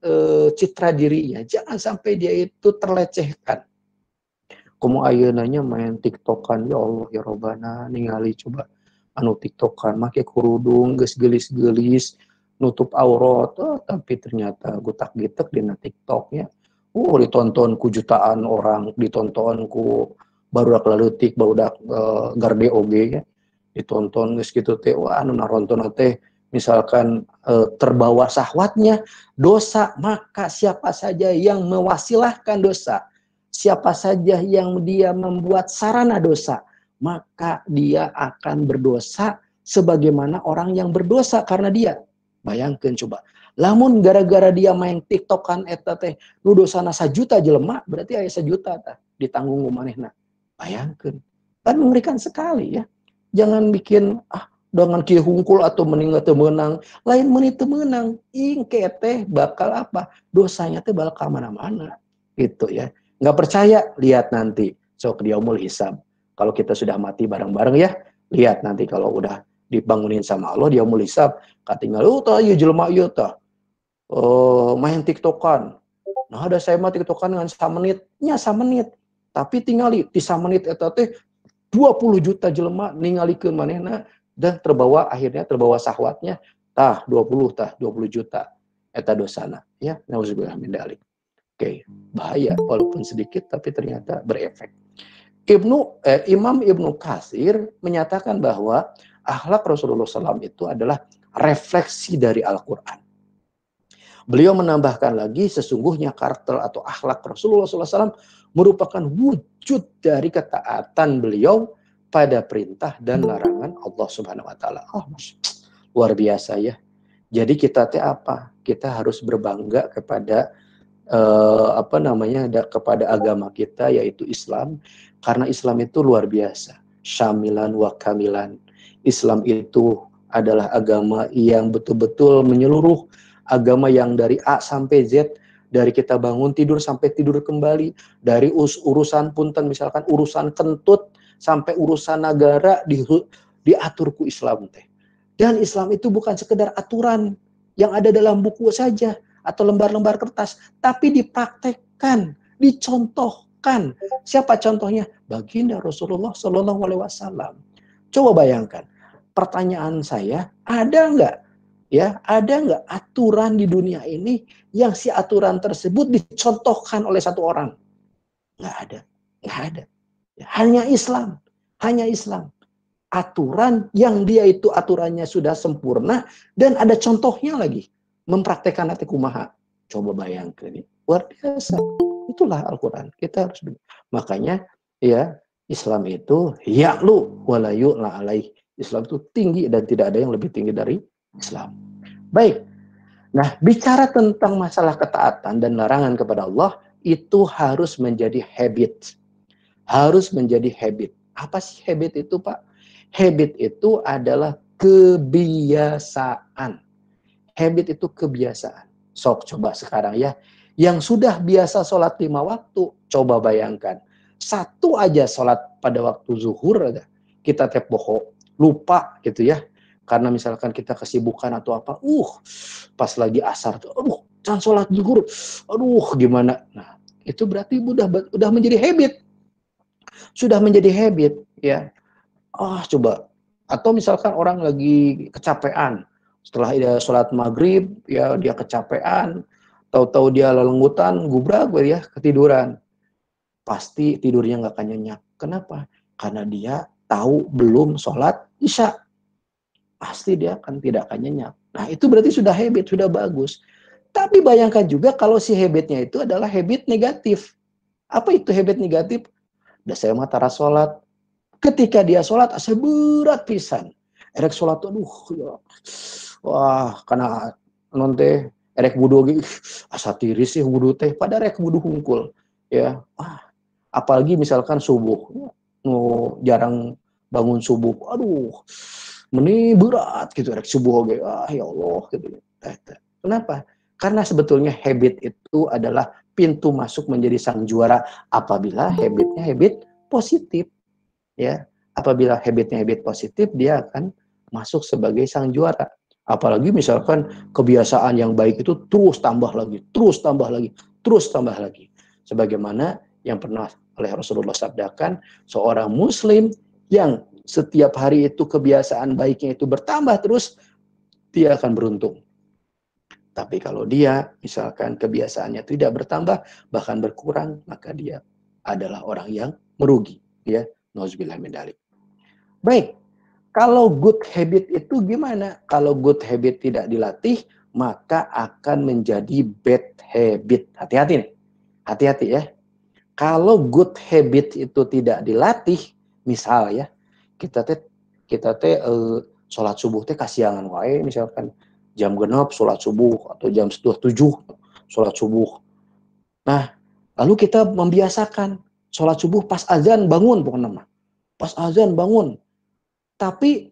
citra dirinya. Jangan sampai dia itu terlecehkan. Kamu ayeunanya main tiktokan, ya Allah ya Robbana, ningali coba anu tiktokan, make kerudung, geus gelis-gelis, nutup aurat, tapi ternyata gutak-gitek dina tiktoknya. Ditonton ku jutaan orang, ditonton ku barudak leutik, barudak garde oge ya. Ditonton geus kitu teh, wah anu naronton teh misalkan terbawa syahwatnya dosa, maka siapa saja yang mewasilahkan dosa, siapa saja yang dia membuat sarana dosa, maka dia akan berdosa sebagaimana orang yang berdosa karena dia. Bayangkan coba, lamun gara-gara dia main tiktokan eta teh nu dosana 1 juta jelema, berarti aya 1 juta tah ditanggung manehna. Bayangkan, kan mengerikan sekali ya. Jangan bikin dengan kieu hungkul atau meninggal teu meunang, lain meuni teu meunang, ingke teh bakal apa? Dosanya teh bakal ka mana-mana. Gitu ya. Nggak percaya? Lihat nanti sok di yaumul hisab. Kalau kita sudah mati bareng-bareng ya, lihat nanti kalau udah dibangunin sama Allah di yaumul hisab, katinggal tah ieu jelema ieu tah main tiktokan. Nah, ada saya mah tiktokan dengan 1 menitnya 1 menit. Tapi tingali di 1 menit eta teh 20 juta jelema ningalikeun manehna dan akhirnya terbawa syahwatnya 20 juta eta dosana ya, nauzubillah min dzalik. Oke, bahaya walaupun sedikit tapi ternyata berefek. Imam Ibnu Katsir menyatakan bahwa akhlak Rasulullah SAW itu adalah refleksi dari Al-Qur'an. Beliau menambahkan lagi, sesungguhnya karakter atau akhlak Rasulullah SAW merupakan wujud dari ketaatan beliau pada perintah dan larangan Allah Subhanahu wa taala. Luar biasa ya. Jadi kita teh apa? Kita harus berbangga kepada kepada agama kita yaitu Islam, karena Islam itu luar biasa. Syamilan wa kamilan. Islam itu adalah agama yang betul-betul menyeluruh, agama yang dari A sampai Z, dari kita bangun tidur sampai tidur kembali, dari urusan punten misalkan urusan kentut sampai urusan negara diatur ku Islam teh. Dan Islam itu bukan sekedar aturan yang ada dalam buku saja atau lembar-lembar kertas, tapi dipraktekkan, dicontohkan. Siapa contohnya? Baginda Rasulullah Shallallahu Alaihi Wasallam. Coba bayangkan. Pertanyaan saya, ada nggak aturan di dunia ini yang si aturan tersebut dicontohkan oleh satu orang? Nggak ada. Hanya Islam. Aturan yang dia itu aturannya sudah sempurna dan ada contohnya lagi. Mempraktekkan hati kumaha. Coba bayangkan ini. Luar biasa. Itulah Al-Quran. Kita harus makanya ya Islam itu ya'lu wa la yu'la alaih. Islam itu tinggi dan tidak ada yang lebih tinggi dari Islam. Baik. Nah, bicara tentang masalah ketaatan dan larangan kepada Allah itu harus menjadi habit. Harus menjadi habit. Apa sih habit itu, Pak? Habit itu adalah kebiasaan. Habit itu kebiasaan. Sok coba sekarang ya. Yang sudah biasa sholat 5 waktu, coba bayangkan. Satu aja sholat pada waktu zuhur, kita teboho, lupa gitu ya. Karena misalkan kita kesibukan atau apa, pas lagi asar tuh, jangan sholat zuhur, gimana. Nah, itu berarti udah menjadi habit. Sudah menjadi habit, ya. Coba. Atau misalkan orang lagi kecapean, setelah dia sholat maghrib, ya dia kecapean, tahu-tahu dia lelenggutan, gubrak ya, ketiduran. Pasti tidurnya nggak akan nyenyak. Kenapa? Karena dia tahu belum sholat isya. Pasti dia tidak akan nyenyak. Nah, itu berarti sudah habit, sudah bagus. Tapi bayangkan juga kalau si habitnya itu adalah habit negatif. Apa itu habit negatif? Udah saya matara sholat. Ketika dia sholat, asa berat pisan. Erek sholat, ya. Wah, karena nonte erek wudu asa tiris sih wudu teh pada erek wudu hungkul ya. Apalagi misalkan subuh jarang bangun subuh, meni berat gitu erek subuh oge, ya Allah gitu. Kenapa? Karena sebetulnya habit itu adalah pintu masuk menjadi sang juara apabila habitnya habit positif ya. Apabila habitnya habit positif, dia akan masuk sebagai sang juara. Apalagi misalkan kebiasaan yang baik itu terus tambah lagi, terus tambah lagi, terus tambah lagi. Sebagaimana yang pernah oleh Rasulullah sabdakan, seorang muslim yang setiap hari itu kebiasaan baiknya itu bertambah terus, dia akan beruntung. Tapi kalau dia misalkan kebiasaannya tidak bertambah, bahkan berkurang, maka dia adalah orang yang merugi. Ya, nauzubillah min dzalik. Baik. Kalau good habit itu gimana? Kalau good habit tidak dilatih, maka akan menjadi bad habit. Hati-hati nih. Hati-hati ya. Kalau good habit itu tidak dilatih, misal ya, kita teh sholat subuh teh kasiangan wae, misalkan jam genep sholat subuh atau jam 7 sholat subuh. Nah, lalu kita membiasakan sholat subuh pas azan bangun pokoknya. Pas azan bangun. Tapi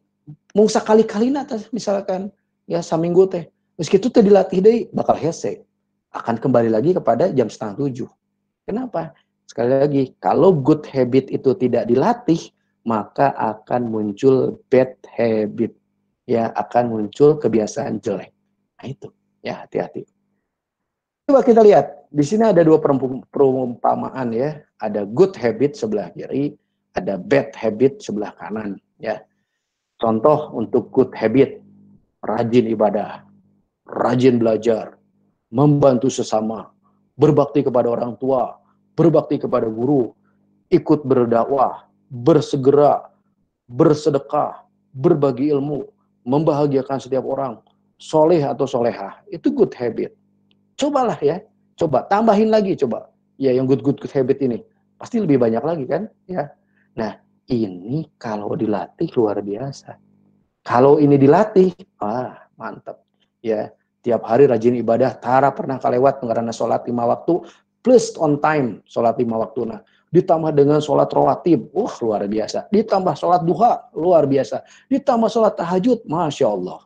mau sekali-kalina misalkan ya saminggu teh meski itu teh dilatih deh bakal hese akan kembali lagi kepada jam 6:30. Kenapa? Sekali lagi, kalau good habit itu tidak dilatih, maka akan muncul bad habit, ya akan muncul kebiasaan jelek. Nah itu ya, hati-hati. Coba kita lihat di sini ada dua perumpamaan ya, ada good habit sebelah kiri, ada bad habit sebelah kanan ya. Contoh untuk good habit, rajin ibadah, rajin belajar, membantu sesama, berbakti kepada orang tua, berbakti kepada guru, ikut berdakwah, bersegera, bersedekah, berbagi ilmu, membahagiakan setiap orang, soleh atau solehah, itu good habit. Cobalah ya, coba tambahin lagi coba, ya yang good habit ini, pasti lebih banyak lagi kan, ya. Nah, ini kalau dilatih luar biasa. Kalau ini dilatih, mantap. Ya, tiap hari rajin ibadah, tara pernah kalewat pengarana sholat 5 waktu, plus on time sholat 5 waktu. Nah, ditambah dengan sholat rawatib, luar biasa. Ditambah sholat duha, luar biasa. Ditambah sholat tahajud, Masya Allah.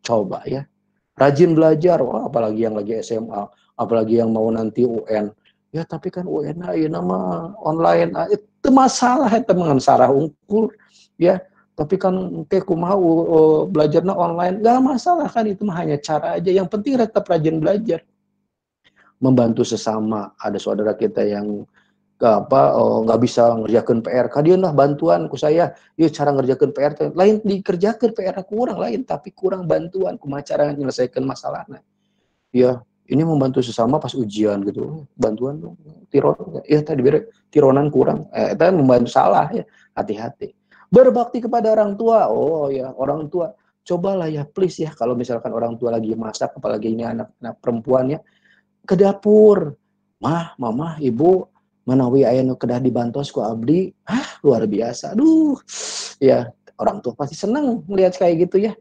Coba ya. Rajin belajar, apalagi yang lagi SMA, apalagi yang mau nanti UN. Ya, tapi kan UN ini nama online, itu masalah, itu mengansarah unggul. Ya, tapi kan aku mau belajarnya online, nggak masalah kan, itu mah hanya cara aja. Yang penting tetap rajin belajar, membantu sesama. Ada saudara kita yang nggak bisa ngerjakan PR, kadian lah bantuan ku saya, yuk cara ngerjakan PR lain dikerjakan PR aku kurang lain, tapi kurang bantuan kumaha cara menyelesaikan masalahnya. Ya, ini membantu sesama pas ujian gitu, bantuan dong, tiron, ya tadi bere tironan kurang, itu membantu salah ya, hati-hati. Berbakti kepada orang tua, ya orang tua, cobalah ya please ya, kalau misalkan orang tua lagi masak, apalagi ini anak perempuan ya, ke dapur, Mah, mama, ibu, menawi aya nu kedah dibantos ku abdi, luar biasa. Aduh, ya orang tua pasti senang melihat kayak gitu ya.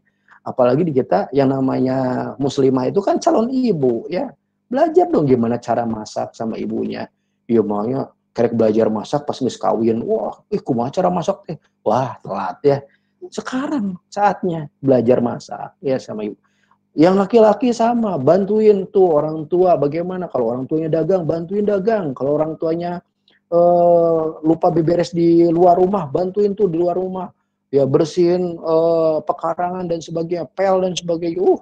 Apalagi di kita yang namanya muslimah itu kan calon ibu ya. Belajar dong gimana cara masak sama ibunya. Iya maunya kerek belajar masak pas geus kawin. Wah, kumaha cara masak teh? Wah, telat ya. Sekarang saatnya belajar masak ya sama ibu. Yang laki-laki sama, bantuin tuh orang tua. Bagaimana kalau orang tuanya dagang, bantuin dagang. Kalau orang tuanya lupa beberes di luar rumah, bantuin tuh di luar rumah. Ya bersihin pekarangan dan sebagainya, pel dan sebagainya.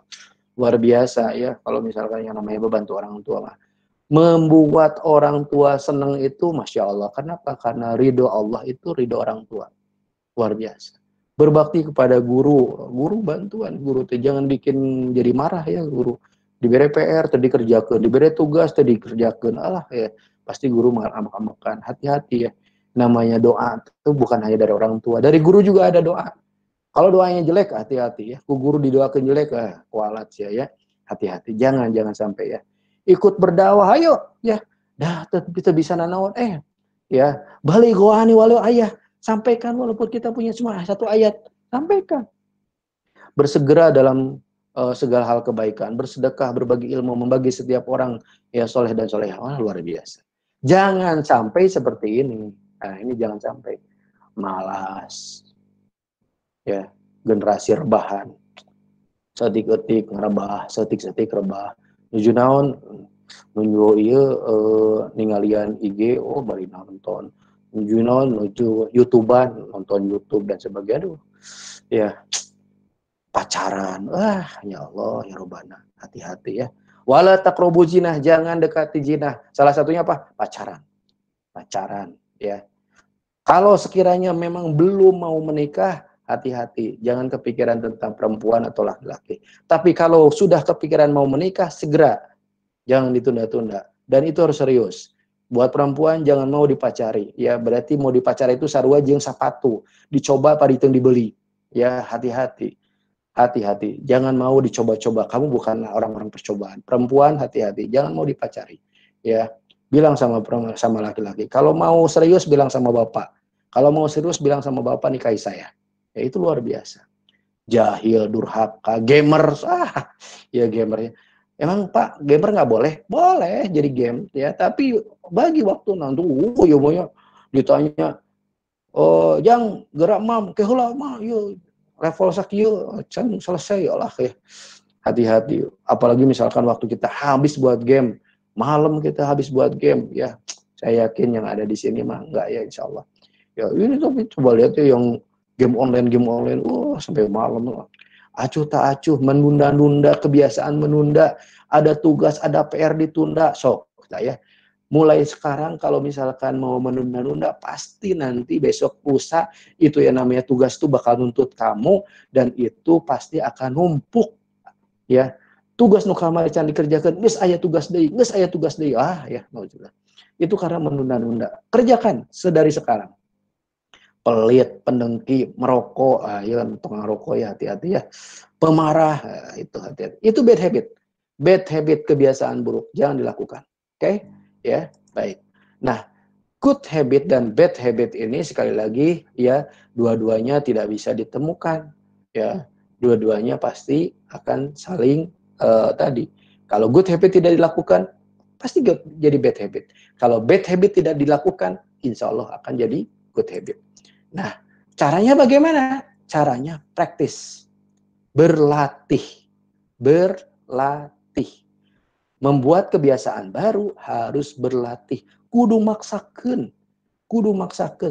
Luar biasa ya kalau misalkan yang namanya membantu orang tua mah. Membuat orang tua senang itu Masya Allah. Kenapa? Karena ridho Allah itu ridho orang tua. Luar biasa. Berbakti kepada guru, guru bantuan, guru teh jangan bikin jadi marah ya guru. Diberi PR tadi kerjakan, diberi tugas tadi kerjakan, alah ya pasti guru mengamak-amakan. Hati-hati ya. Namanya doa itu bukan hanya dari orang tua, dari guru juga ada doa. Kalau doanya jelek, hati-hati ya. Ku guru didoakan jelek, kualat ya. Hati-hati, jangan sampai ya. Ikut berdakwah, ayo ya. Dah kita bisa nanaon, ya balik goani walau ayah. Sampaikan walaupun kita punya cuma satu ayat, sampaikan. Bersegera dalam segala hal kebaikan, bersedekah, berbagi ilmu, membagi setiap orang ya soleh dan solehah. Wah, luar biasa. Jangan sampai seperti ini. Nah, ini jangan sampai malas. Ya, generasi rebahan. Setik-etik rebah, setik-setik rebah. Nuju naon nuju ieu ningalian IG bari nonton. Nuju naon nuju YouTubean, nonton YouTube dan sebagainya. Aduh. Ya, pacaran. Ya Allah, ya Rabbana. Hati-hati ya. Wala taqrabu zinah, jangan dekati zinah. Salah satunya apa? Pacaran. Pacaran, ya. Kalau sekiranya memang belum mau menikah, hati-hati. Jangan kepikiran tentang perempuan atau laki-laki. Tapi kalau sudah kepikiran mau menikah, segera. Jangan ditunda-tunda. Dan itu harus serius. Buat perempuan jangan mau dipacari. Ya, berarti mau dipacari itu sarua jeung sapatu. Dicoba apa dibeli. Ya, hati-hati. Hati-hati. Jangan mau dicoba-coba. Kamu bukan orang-orang percobaan. Perempuan hati-hati. Jangan mau dipacari. Ya, bilang sama laki-laki. Kalau mau serius bilang sama bapak. Kalau mau serius bilang sama bapak nikahi saya. Ya itu luar biasa. Jahil, durhaka, gamer. Ya gamernya. Emang Pak, gamer nggak boleh? Boleh jadi game, ya. Tapi bagi waktu nanti, ya mau ditanya, yang gerak mam, keheula mah, yuk level sakieu, can selesai lah ya. Hati-hati. Apalagi misalkan waktu kita habis buat game, malam kita habis buat game, ya. Saya yakin yang ada di sini mah enggak ya, insya Allah. Ya ini tapi coba lihat ya yang game online, sampai malam. Acuh tak acuh, menunda-nunda, kebiasaan menunda, ada tugas, ada PR ditunda, sok ya. Mulai sekarang kalau misalkan mau menunda-nunda, pasti nanti besok lusa itu yang namanya tugas itu bakal nuntut kamu dan itu pasti akan numpuk ya. Tugas nu kamari can dikerjakan, geus aya tugas deui, ya, itu karena menunda-nunda. Kerjakan sedari sekarang. Pelit, pendengki, merokok, ya tukang rokok ya hati-hati ya. Pemarah, itu hati-hati. Itu bad habit. Bad habit, kebiasaan buruk, jangan dilakukan. Oke? Ya, baik. Nah, good habit dan bad habit ini sekali lagi ya, dua-duanya tidak bisa ditemukan. Ya, dua-duanya pasti akan saling tadi. Kalau good habit tidak dilakukan, pasti jadi bad habit. Kalau bad habit tidak dilakukan, insya Allah akan jadi good habit. Nah, caranya bagaimana? Caranya praktis. Berlatih. Membuat kebiasaan baru harus berlatih. Kudu maksakeun.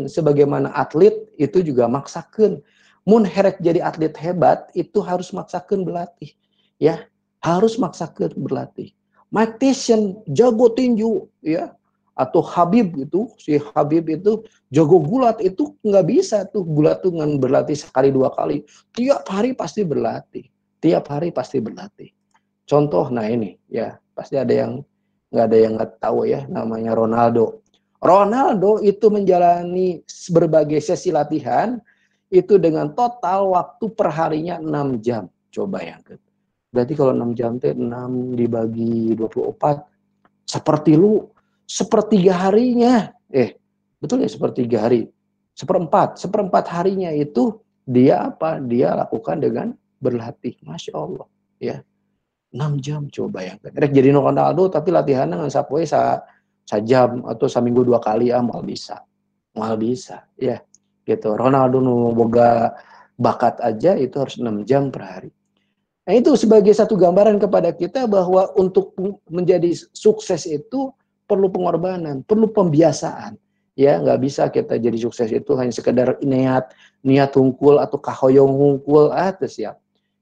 Sebagaimana atlet itu juga maksakeun. Mun herek jadi atlet hebat itu harus maksakeun berlatih. Ya, harus maksakeun berlatih. Mike Tyson jago tinju, ya. Atau Habib itu, si Habib itu jago gulat itu nggak bisa tuh gulat tuh dengan berlatih sekali dua kali. Tiap hari pasti berlatih. Contoh, nah ini ya pasti ada yang nggak tahu ya namanya Ronaldo. Ronaldo itu menjalani berbagai sesi latihan itu dengan total waktu perharinya 6 jam. Coba bayangkan. Berarti kalau 6 jam itu 6 dibagi 24 seperti lu sepertiga harinya, betul ya, sepertiga hari, seperempat harinya itu dia apa? Dia lakukan dengan berlatih. Masya Allah, ya. 6 jam, coba bayangkan. Rek jadi Ronaldo tapi latihannya ngan sapoe sajam atau seminggu 2 kali mal bisa. Mal bisa, ya. Gitu. Ronaldo nu boga bakat aja itu harus 6 jam per hari. Nah, itu sebagai satu gambaran kepada kita bahwa untuk menjadi sukses itu perlu pengorbanan, perlu pembiasaan. Ya, nggak bisa kita jadi sukses itu hanya sekedar niat hungkul atau kahoyong hungkul atas ya.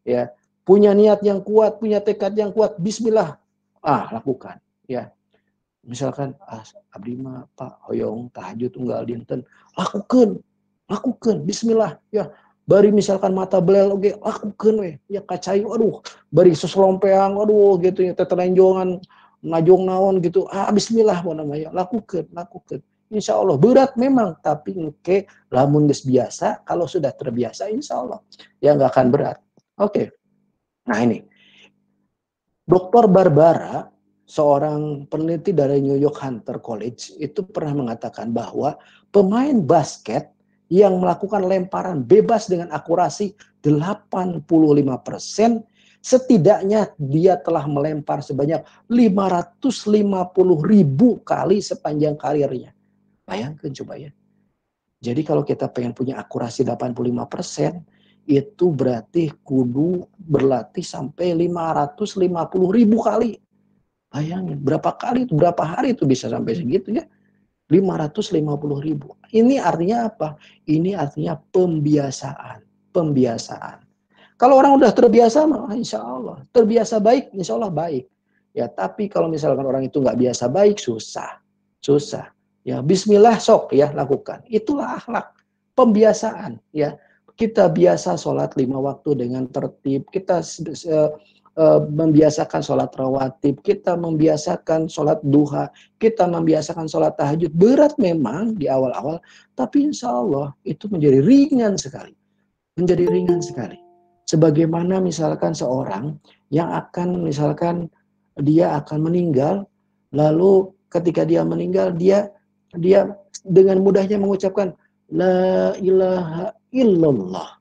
Ya, punya niat yang kuat, punya tekad yang kuat, bismillah, lakukan. Ya, misalkan abdi mah Pak hoyong tahajud unggal dinten, lakukan, bismillah. Ya, bari misalkan mata belel oge lakukan we, ya kacayu, aduh, bari seselompeang, aduh gitu ya, tetelenjongan ngajong naon gitu, bismillah namanya, lakukan. Insya Allah berat memang, tapi engke lamun geus biasa, kalau sudah terbiasa insya Allah ya nggak akan berat. Oke. Nah ini, Dr. Barbara, seorang peneliti dari New York Hunter College, itu pernah mengatakan bahwa pemain basket yang melakukan lemparan bebas dengan akurasi 85%, setidaknya dia telah melempar sebanyak 550.000 kali sepanjang karirnya. Bayangkan coba ya. Jadi kalau kita pengen punya akurasi 85%, itu berarti kudu berlatih sampai 550.000 kali. Bayangin, berapa kali itu, berapa hari itu bisa sampai segitu ya? 550.000. Ini artinya apa? Ini artinya pembiasaan. Kalau orang udah terbiasa, insya Allah. Terbiasa baik, insya Allah baik. Ya, tapi kalau misalkan orang itu nggak biasa baik, susah. Ya, bismillah sok ya lakukan. Itulah akhlak, pembiasaan ya. Kita biasa sholat 5 waktu dengan tertib, kita membiasakan sholat rawatib, kita membiasakan sholat duha, kita membiasakan sholat tahajud. Berat memang di awal-awal, tapi insya Allah itu menjadi ringan sekali. Sebagaimana misalkan seorang yang akan, misalkan dia akan meninggal, lalu ketika dia meninggal, dia dengan mudahnya mengucapkan la ilaha illallah.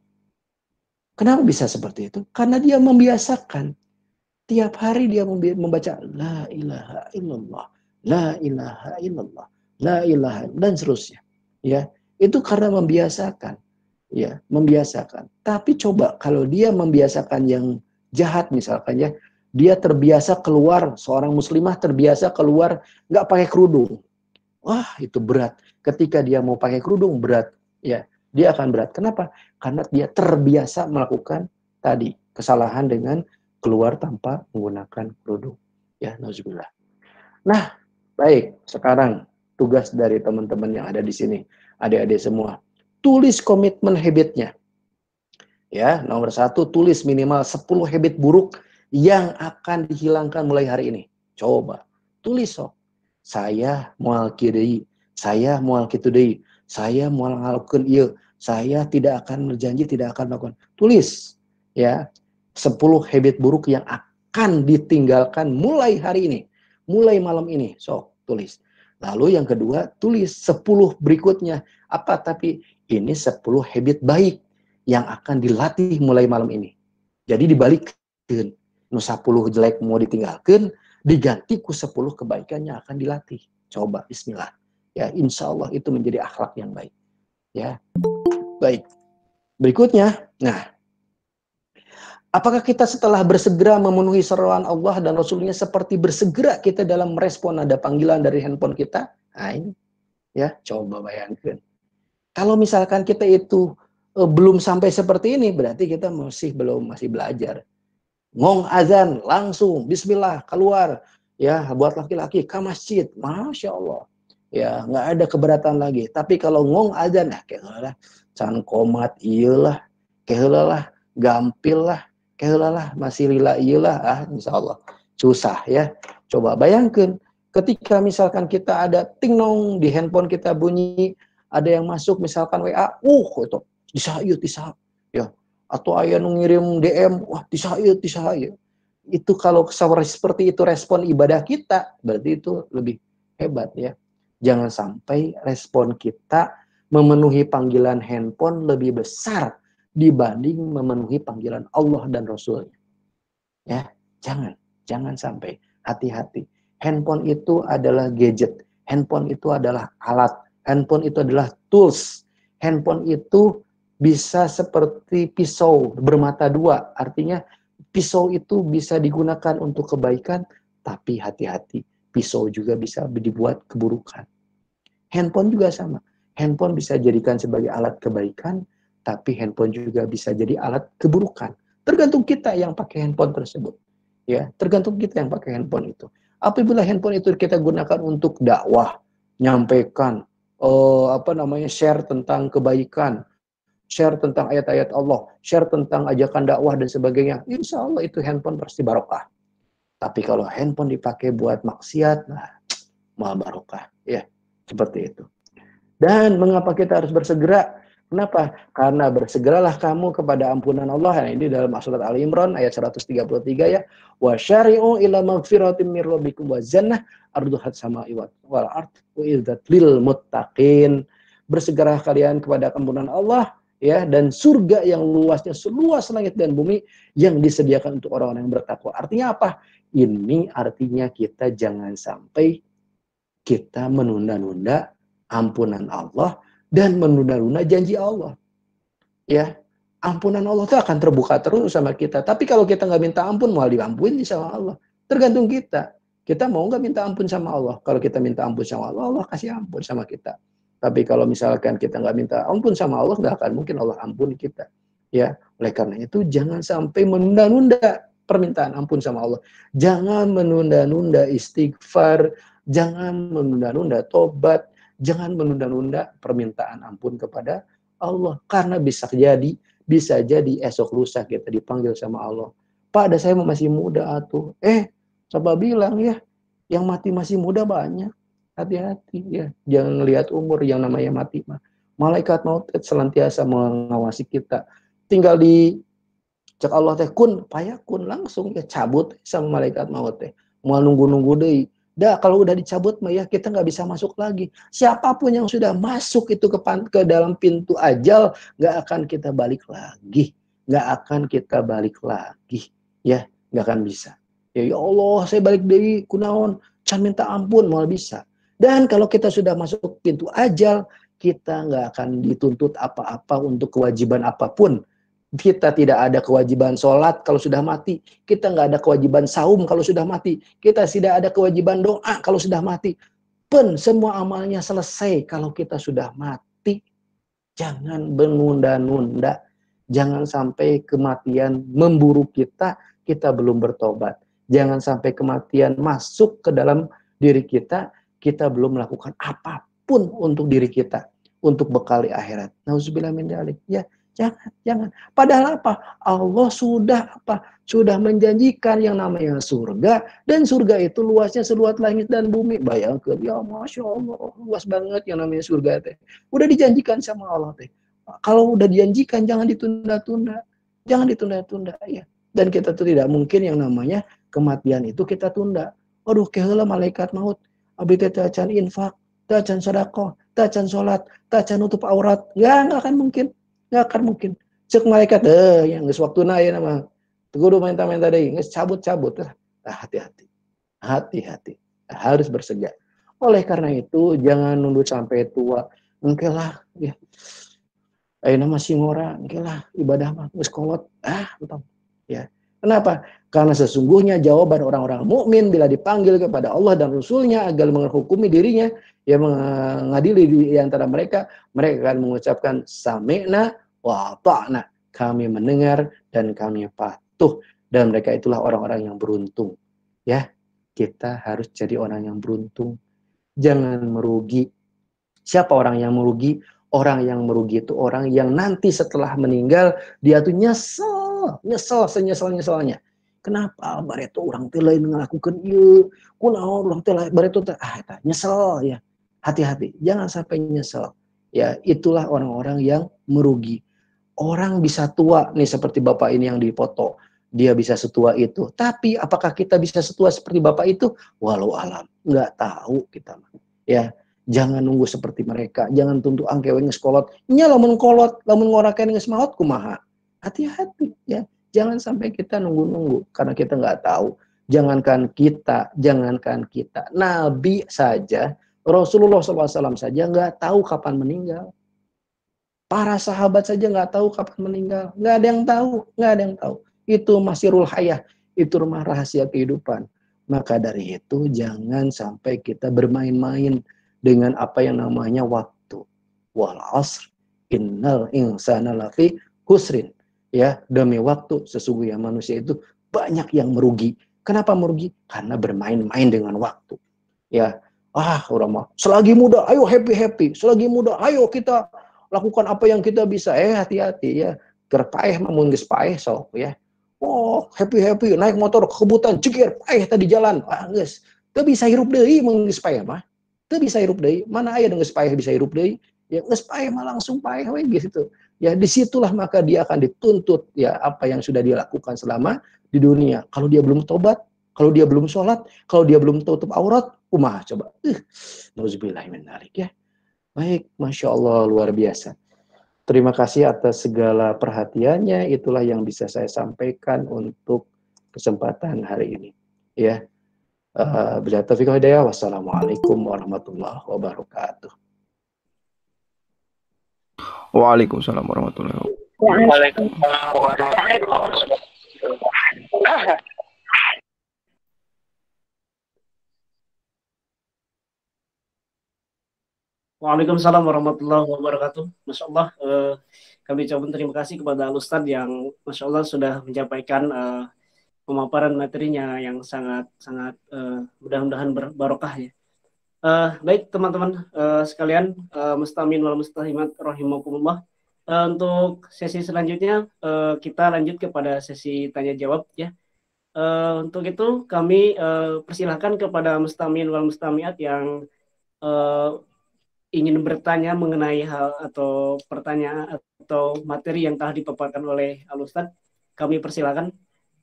Kenapa bisa seperti itu? Karena dia membiasakan. Tiap hari dia membaca la ilaha illallah, la ilaha illallah, la ilaha, dan seterusnya. Ya, itu karena membiasakan. Ya, membiasakan. Tapi coba kalau dia membiasakan yang jahat misalkan ya, dia terbiasa keluar, seorang muslimah terbiasa keluar nggak pakai kerudung. Wah, itu berat. Ketika dia mau pakai kerudung berat, ya, dia akan berat. Kenapa? Karena dia terbiasa melakukan tadi kesalahan dengan keluar tanpa menggunakan kerudung. Ya, nauzubillah. Nah, baik. Sekarang tugas dari teman-teman yang ada di sini, adik-adik semua, tulis komitmen habitnya. Ya, nomor 1, tulis minimal 10 habit buruk yang akan dihilangkan mulai hari ini. Coba, tulis sok. Saya moal kieu deui, saya moal kitu deui, saya moal ngalakukeun ieu, saya tidak akan berjanji tidak akan melakukan. Tulis ya, 10 habit buruk yang akan ditinggalkan mulai hari ini, mulai malam ini. Sok, tulis. Lalu yang kedua, tulis 10 berikutnya. Apa tapi ini 10 habit baik yang akan dilatih mulai malam ini. Jadi dibalikkan. Nu 10 jelek mau ditinggalkan, diganti ku 10 kebaikannya akan dilatih. Coba, bismillah. Ya, insya Allah itu menjadi akhlak yang baik. Ya, baik. Berikutnya, nah, apakah kita setelah bersegera memenuhi seruan Allah dan Rasulnya seperti bersegera kita dalam merespon ada panggilan dari handphone kita? Nah, ini. Ya, coba bayangkan. Kalau misalkan kita itu belum sampai seperti ini, berarti kita masih belajar. Ngong azan langsung bismillah keluar ya, buat laki-laki ke masjid, masya Allah ya, nggak ada keberatan lagi. Tapi kalau ngong azan kayak can komat iyalah, kayak gampil lah, kayak masih lila iyalah, insya Allah susah ya. Coba bayangkan ketika misalkan kita ada ting nong di handphone kita bunyi, ada yang masuk misalkan WA, itu disayut ya. Atau ayah ngirim DM, wah disayut. Itu kalau seperti itu respon ibadah kita, berarti itu lebih hebat ya. Jangan sampai respon kita memenuhi panggilan handphone lebih besar dibanding memenuhi panggilan Allah dan Rasulnya. Ya, jangan sampai. Hati-hati. Handphone itu adalah gadget. Handphone itu adalah alat. Handphone itu adalah tools. Handphone itu bisa seperti pisau bermata dua. Artinya pisau itu bisa digunakan untuk kebaikan, tapi hati-hati. Pisau juga bisa dibuat keburukan. Handphone juga sama. Handphone bisa dijadikan sebagai alat kebaikan, tapi handphone juga bisa jadi alat keburukan. Tergantung kita yang pakai handphone tersebut. Ya, tergantung kita yang pakai handphone itu. Apabila handphone itu kita gunakan untuk dakwah, nyampaikan, share tentang kebaikan, share tentang ayat-ayat Allah, share tentang ajakan dakwah dan sebagainya, insya Allah itu handphone pasti barokah. Tapi kalau handphone dipakai buat maksiat, nah, mal barokah, ya, seperti itu. Dan mengapa kita harus bersegera? Kenapa? Karena bersegeralah kamu kepada ampunan Allah. Nah, ini dalam surat Ali Imran ayat 133 ya. Wa syari'u ila maghfiratin mir rabbikum wa jannah arduhat sama'i wal ard uiddat lil muttaqin. Bersegeralah kalian kepada ampunan Allah ya, dan surga yang luasnya seluas langit dan bumi yang disediakan untuk orang-orang yang bertakwa. Artinya apa? Ini artinya kita jangan sampai kita menunda-nunda ampunan Allah dan menunda-nunda janji Allah. Ya, ampunan Allah itu akan terbuka terus sama kita. Tapi kalau kita nggak minta ampun, mau diampuni sama Allah. Tergantung kita. Kita mau nggak minta ampun sama Allah. Kalau kita minta ampun sama Allah, Allah kasih ampun sama kita. Tapi kalau misalkan kita nggak minta ampun sama Allah, nggak akan mungkin Allah ampuni kita. Ya, oleh karena itu jangan sampai menunda-nunda permintaan ampun sama Allah. Jangan menunda-nunda istighfar, jangan menunda-nunda tobat, jangan menunda-nunda permintaan ampun kepada Allah. Karena bisa jadi esok lusa kita dipanggil sama Allah. Pak, ada saya masih muda atuh. Coba bilang ya, yang mati masih muda banyak. Hati-hati ya, jangan lihat umur yang namanya mati mah. Malaikat maut senantiasa mengawasi kita. Tinggal di cek Allah teh kun, payakun langsung ya cabut sama malaikat maut teh. Mau nunggu-nunggu deui. Dah kalau udah dicabut mah ya kita nggak bisa masuk lagi. Siapapun yang sudah masuk itu ke dalam pintu ajal, nggak akan kita balik lagi. Nggak akan kita balik lagi. Ya, nggak akan bisa. Ya Allah, saya balik deui kunaon? Can minta ampun malah bisa. Dan kalau kita sudah masuk pintu ajal, kita nggak akan dituntut apa-apa untuk kewajiban apapun. Kita tidak ada kewajiban sholat kalau sudah mati. Kita nggak ada kewajiban saum kalau sudah mati. Kita tidak ada kewajiban doa kalau sudah mati. Semua amalnya selesai kalau kita sudah mati. Jangan menunda-nunda. Jangan sampai kematian memburu kita belum bertobat. Jangan sampai kematian masuk ke dalam diri kita belum melakukan apapun untuk diri kita. Untuk bekali akhirat. Nauzubillah min dzalik. Ya. Jangan. Padahal apa? Allah sudah menjanjikan yang namanya surga, dan surga itu luasnya seluas langit dan bumi. Bayangkan, ya Masya Allah, luas banget yang namanya surga teh. Udah dijanjikan sama Allah teh. Kalau udah dijanjikan jangan ditunda-tunda. Jangan ditunda-tunda ya. Dan kita tuh tidak mungkin yang namanya kematian itu kita tunda. Aduh, keheula malaikat maut. Abdi teh teu acan infak, teu acan sedekah, teu acan salat, teu acan nutup aurat. Enggak akan mungkin. Nggak akan mungkin. Cek malaikat, yang geus waktuna ya nama. Kudu minta-minta deui, geus cabut-cabut. Hati-hati. Hati-hati. Harus bersegera. Oleh karena itu, jangan nunggu sampai tua. Engke lah, ya. Ayeuna masih ngora, engke lah ibadah mah geus kolot. Betul. Ya. Kenapa? Karena sesungguhnya jawaban orang-orang mukmin bila dipanggil kepada Allah dan Rasul-Nya agar menghukumi dirinya, ya mengadili di antara mereka akan mengucapkan sami'na wa ta'na. Kami mendengar dan kami patuh. Dan mereka itulah orang-orang yang beruntung. Ya, kita harus jadi orang yang beruntung. Jangan merugi. Siapa orang yang merugi? Orang yang merugi itu orang yang nanti setelah meninggal dia tuh nyesel senyesal-nyesalnya. Kenapa bareto orang teh lain ngalakukeun ieu? Kunaon urang teh bareto teh nyesel ya. Hati-hati, jangan sampai nyesel. Ya, itulah orang-orang yang merugi. Orang bisa tua nih seperti Bapak ini yang dipoto. dia bisa setua itu. Tapi apakah kita bisa setua seperti bapak itu? Walau alam, nggak tahu kita. Ya, jangan nunggu seperti mereka. Jangan tuntut angkewe ngeskolot. Nya lamun kolot, lamun ngorakeun geus maot kumaha. Hati-hati ya. Jangan sampai kita nunggu-nunggu karena kita nggak tahu. Jangankan kita, Nabi saja, Rasulullah SAW saja nggak tahu kapan meninggal. Para sahabat saja nggak tahu kapan meninggal. Nggak ada yang tahu, nggak ada yang tahu. Itu masirul hayah, itu rumah rahasia kehidupan. Maka dari itu jangan sampai kita bermain-main dengan apa yang namanya waktu. Wal asr innal insana lafi husrin. Ya, demi waktu sesungguhnya manusia itu banyak yang merugi. Kenapa merugi? Karena bermain-main dengan waktu. Ya, orang mah selagi muda ayo happy. Selagi muda ayo kita lakukan apa yang kita bisa. Hati-hati ya. Gerpaeh mah mun geus paeh sok ya. Oh, happy naik motor kebutan cegir paeh tadi jalan. Geus. Teu bisa hirup deui mun geus paeh mah. Teu bisa hirup deui. Mana aya geus paeh bisa hirup deui? Ya geus paeh mah langsung paeh we gitu. Ya disitulah maka dia akan dituntut ya apa yang sudah dia lakukan selama di dunia. Kalau dia belum tobat, kalau dia belum sholat, kalau dia belum tutup aurat, kumaha coba. Nauzubillah min dzalik ya. Baik, Masya Allah luar biasa. Terima kasih atas segala perhatiannya. Itulah yang bisa saya sampaikan untuk kesempatan hari ini. Ya. Bila taufiq wal hidayah. Wassalamualaikum warahmatullahi wabarakatuh. Waalaikumsalam warahmatullahi wabarakatuh. Waalaikumsalam warahmatullahi wabarakatuh. Waalaikumsalam warahmatullahi wabarakatuh. Masya Allah, kami ucapkan terima kasih kepada Al-Ustadz yang Masya Allah sudah menyampaikan pemaparan materinya yang sangat mudah-mudahan berbarokah ya. Baik teman-teman sekalian, mustamin wal mustahimat rahimakumullah. Untuk sesi selanjutnya kita lanjut kepada sesi tanya jawab ya. Untuk itu kami persilahkan kepada mustamin wal mustamiat yang ingin bertanya mengenai hal atau pertanyaan atau materi yang telah dipaparkan oleh Al-Ustadz, kami persilakan.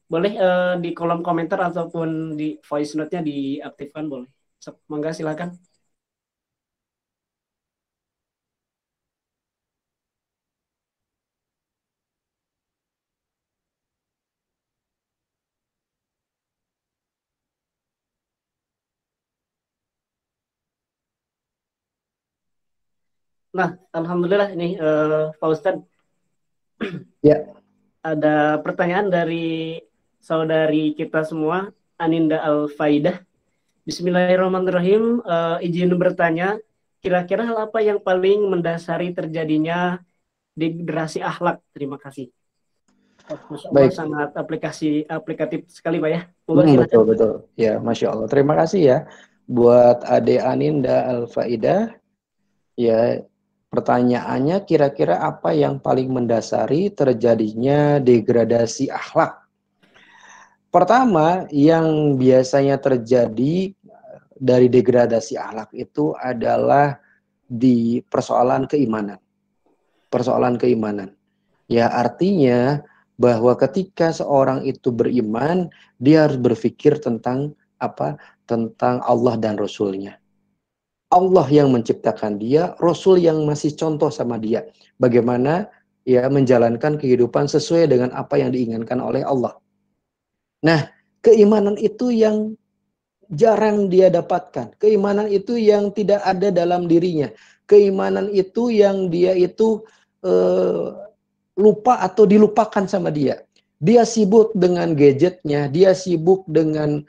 Boleh di kolom komentar ataupun di voice note-nya diaktifkan, boleh. Mangga silakan. Nah, alhamdulillah ini Pak Ustadz. Ya. Ada pertanyaan dari saudari kita semua, Aninda Al-Faidah. Bismillahirrahmanirrahim. Izin bertanya, kira-kira hal apa yang paling mendasari terjadinya degradasi akhlak? Terima kasih. Masya Allah, Baik. sangat aplikatif sekali Pak ya. Betul. Ya, Masya Allah. Terima kasih ya buat Ade Aninda Al-Faidah. Ya, pertanyaannya kira-kira apa yang paling mendasari terjadinya degradasi akhlak? Pertama, yang biasanya terjadi dari degradasi akhlak itu adalah di persoalan keimanan. Persoalan keimanan. Ya, artinya bahwa ketika seorang itu beriman, dia harus berpikir tentang apa? Tentang Allah dan Rasul-Nya. Allah yang menciptakan dia, Rasul yang masih contoh sama dia. Bagaimana ya menjalankan kehidupan sesuai dengan apa yang diinginkan oleh Allah. Nah, keimanan itu yang jarang dia dapatkan. Keimanan itu yang tidak ada dalam dirinya. Keimanan itu yang dia itu lupa atau dilupakan sama dia. Dia sibuk dengan gadgetnya, dia sibuk dengan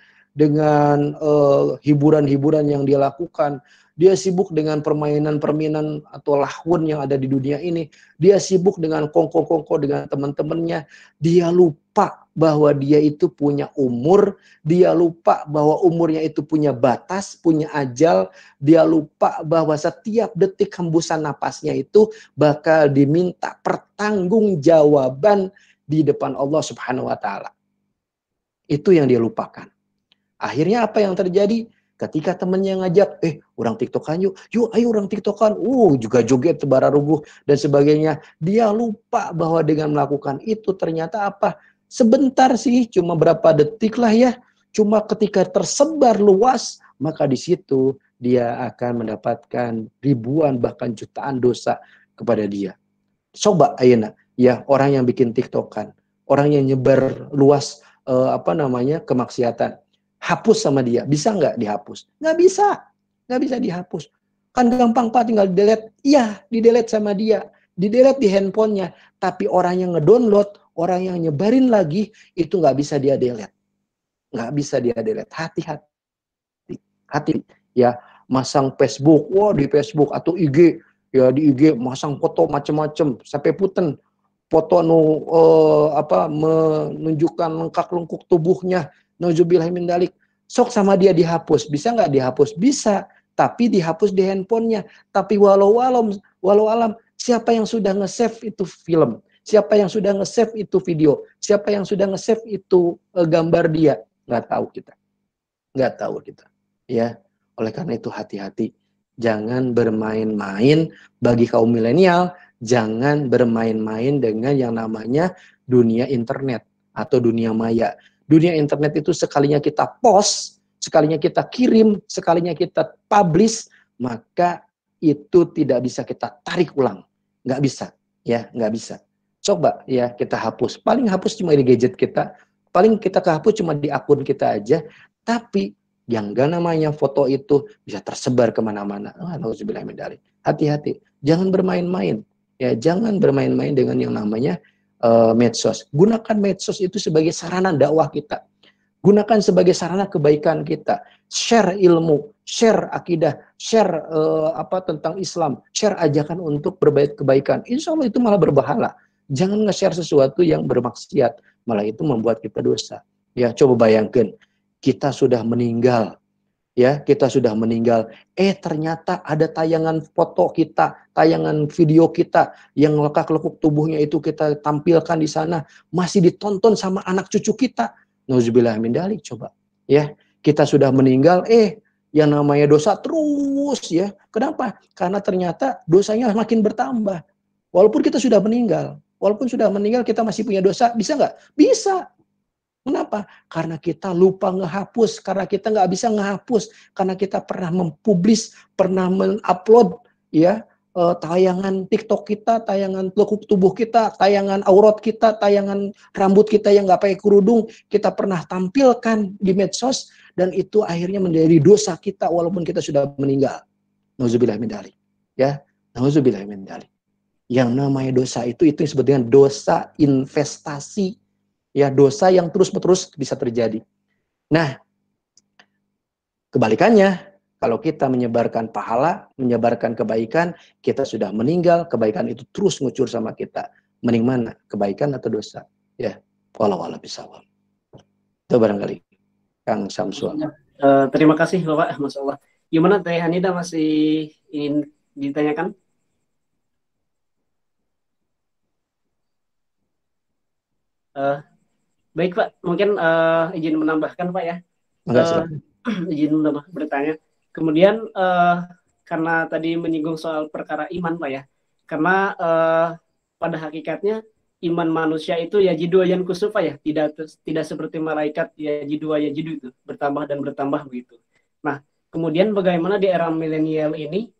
hiburan-hiburan yang dia lakukan. Dia sibuk dengan permainan-permainan atau lahun yang ada di dunia ini. Dia sibuk dengan kongko-kongko dengan teman-temannya. Dia lupa bahwa dia itu punya umur. Dia lupa bahwa umurnya itu punya batas, punya ajal. Dia lupa bahwa setiap detik hembusan napasnya itu bakal diminta pertanggungjawaban di depan Allah Subhanahu wa Ta'ala. Itu yang dia lupakan. Akhirnya apa yang terjadi? Ketika temannya ngajak, orang tiktokan yuk ayo orang tiktokan, juga joget sebararuguh dan sebagainya. Dia lupa bahwa dengan melakukan itu ternyata apa? Sebentar sih, cuma berapa detik lah ya. Cuma ketika tersebar luas, maka di situ dia akan mendapatkan ribuan bahkan jutaan dosa kepada dia. Coba ayeuna ya, orang yang bikin TikTokan, orang yang nyebar luas kemaksiatan, hapus sama dia, bisa nggak dihapus? Nggak bisa dihapus. Kan gampang Pak, tinggal delete. Iya, di-delete sama dia, di-delete di handphonenya. Tapi orang yang ngedownload, orang yang nyebarin lagi, itu nggak bisa dia delete. Nggak bisa dia delete. Hati ya, masang Facebook, wah di Facebook atau IG, ya di IG masang foto macem-macem sampai puten foto menunjukkan lengkak-lengkuk tubuhnya, nauzubillah min dzalik. Sok sama dia dihapus, bisa nggak dihapus? Bisa, tapi dihapus di handphonenya. Tapi walau alam, siapa yang sudah nge-save itu film? Siapa yang sudah nge-save itu video? Siapa yang sudah nge-save itu gambar dia? Nggak tahu kita. Ya, oleh karena itu hati-hati. Jangan bermain-main bagi kaum milenial. Jangan bermain-main dengan yang namanya dunia internet atau dunia maya. Dunia internet itu sekalinya kita post, sekalinya kita kirim, sekalinya kita publish, maka itu tidak bisa kita tarik ulang. Nggak bisa, ya, nggak bisa. Coba ya kita hapus. Paling hapus cuma di gadget kita, paling kita kehapus cuma di akun kita aja, tapi yang gak namanya foto itu bisa tersebar kemana-mana. Nauzubillah min dzalik. Hati-hati, jangan bermain-main. Ya, jangan bermain-main dengan yang namanya medsos. Gunakan medsos itu sebagai sarana dakwah kita. Gunakan sebagai sarana kebaikan kita. Share ilmu, share akidah, share tentang Islam, share ajakan untuk berbuat kebaikan. Insya Allah itu malah berpahala. Jangan nge-share sesuatu yang bermaksiat, malah itu membuat kita dosa. Ya, coba bayangkan, kita sudah meninggal. Ya, kita sudah meninggal. Ternyata ada tayangan foto kita, tayangan video kita yang lekak-lekuk tubuhnya itu kita tampilkan di sana, masih ditonton sama anak cucu kita. Nauzubillah min dzalik, coba. Ya, kita sudah meninggal, yang namanya dosa terus ya. Kenapa? Karena ternyata dosanya makin bertambah. Walaupun kita sudah meninggal. Walaupun sudah meninggal kita masih punya dosa, bisa nggak? Bisa. Kenapa? Karena kita lupa ngehapus, karena kita nggak bisa ngehapus, karena kita pernah mempublis, pernah mengupload ya tayangan TikTok kita, tayangan lekuk tubuh kita, tayangan aurat kita, tayangan rambut kita yang nggak pakai kerudung, kita pernah tampilkan di medsos, dan itu akhirnya menjadi dosa kita walaupun kita sudah meninggal. Nauzubillah min dzalik. Ya, nauzubillah min dzalik. Yang namanya dosa itu disebut dengan dosa investasi. Ya, dosa yang terus-menerus bisa terjadi. Nah, kebalikannya, kalau kita menyebarkan pahala, menyebarkan kebaikan, kita sudah meninggal, kebaikan itu terus ngucur sama kita. Mending mana? Kebaikan atau dosa? Ya, wallahu a'lam bishawab. Itu barangkali Kang Samsul. Terima kasih Bapak, Masya Allah. Gimana Teh Hanida, masih ingin ditanyakan? Baik Pak, mungkin izin menambahkan Pak ya. Izin bertanya. Kemudian karena tadi menyinggung soal perkara iman Pak ya. Karena pada hakikatnya iman manusia itu yajidu yan kusuf Pak ya. Tidak seperti malaikat yajidu yajidu itu, bertambah dan bertambah begitu. Nah, kemudian bagaimana di era milenial ini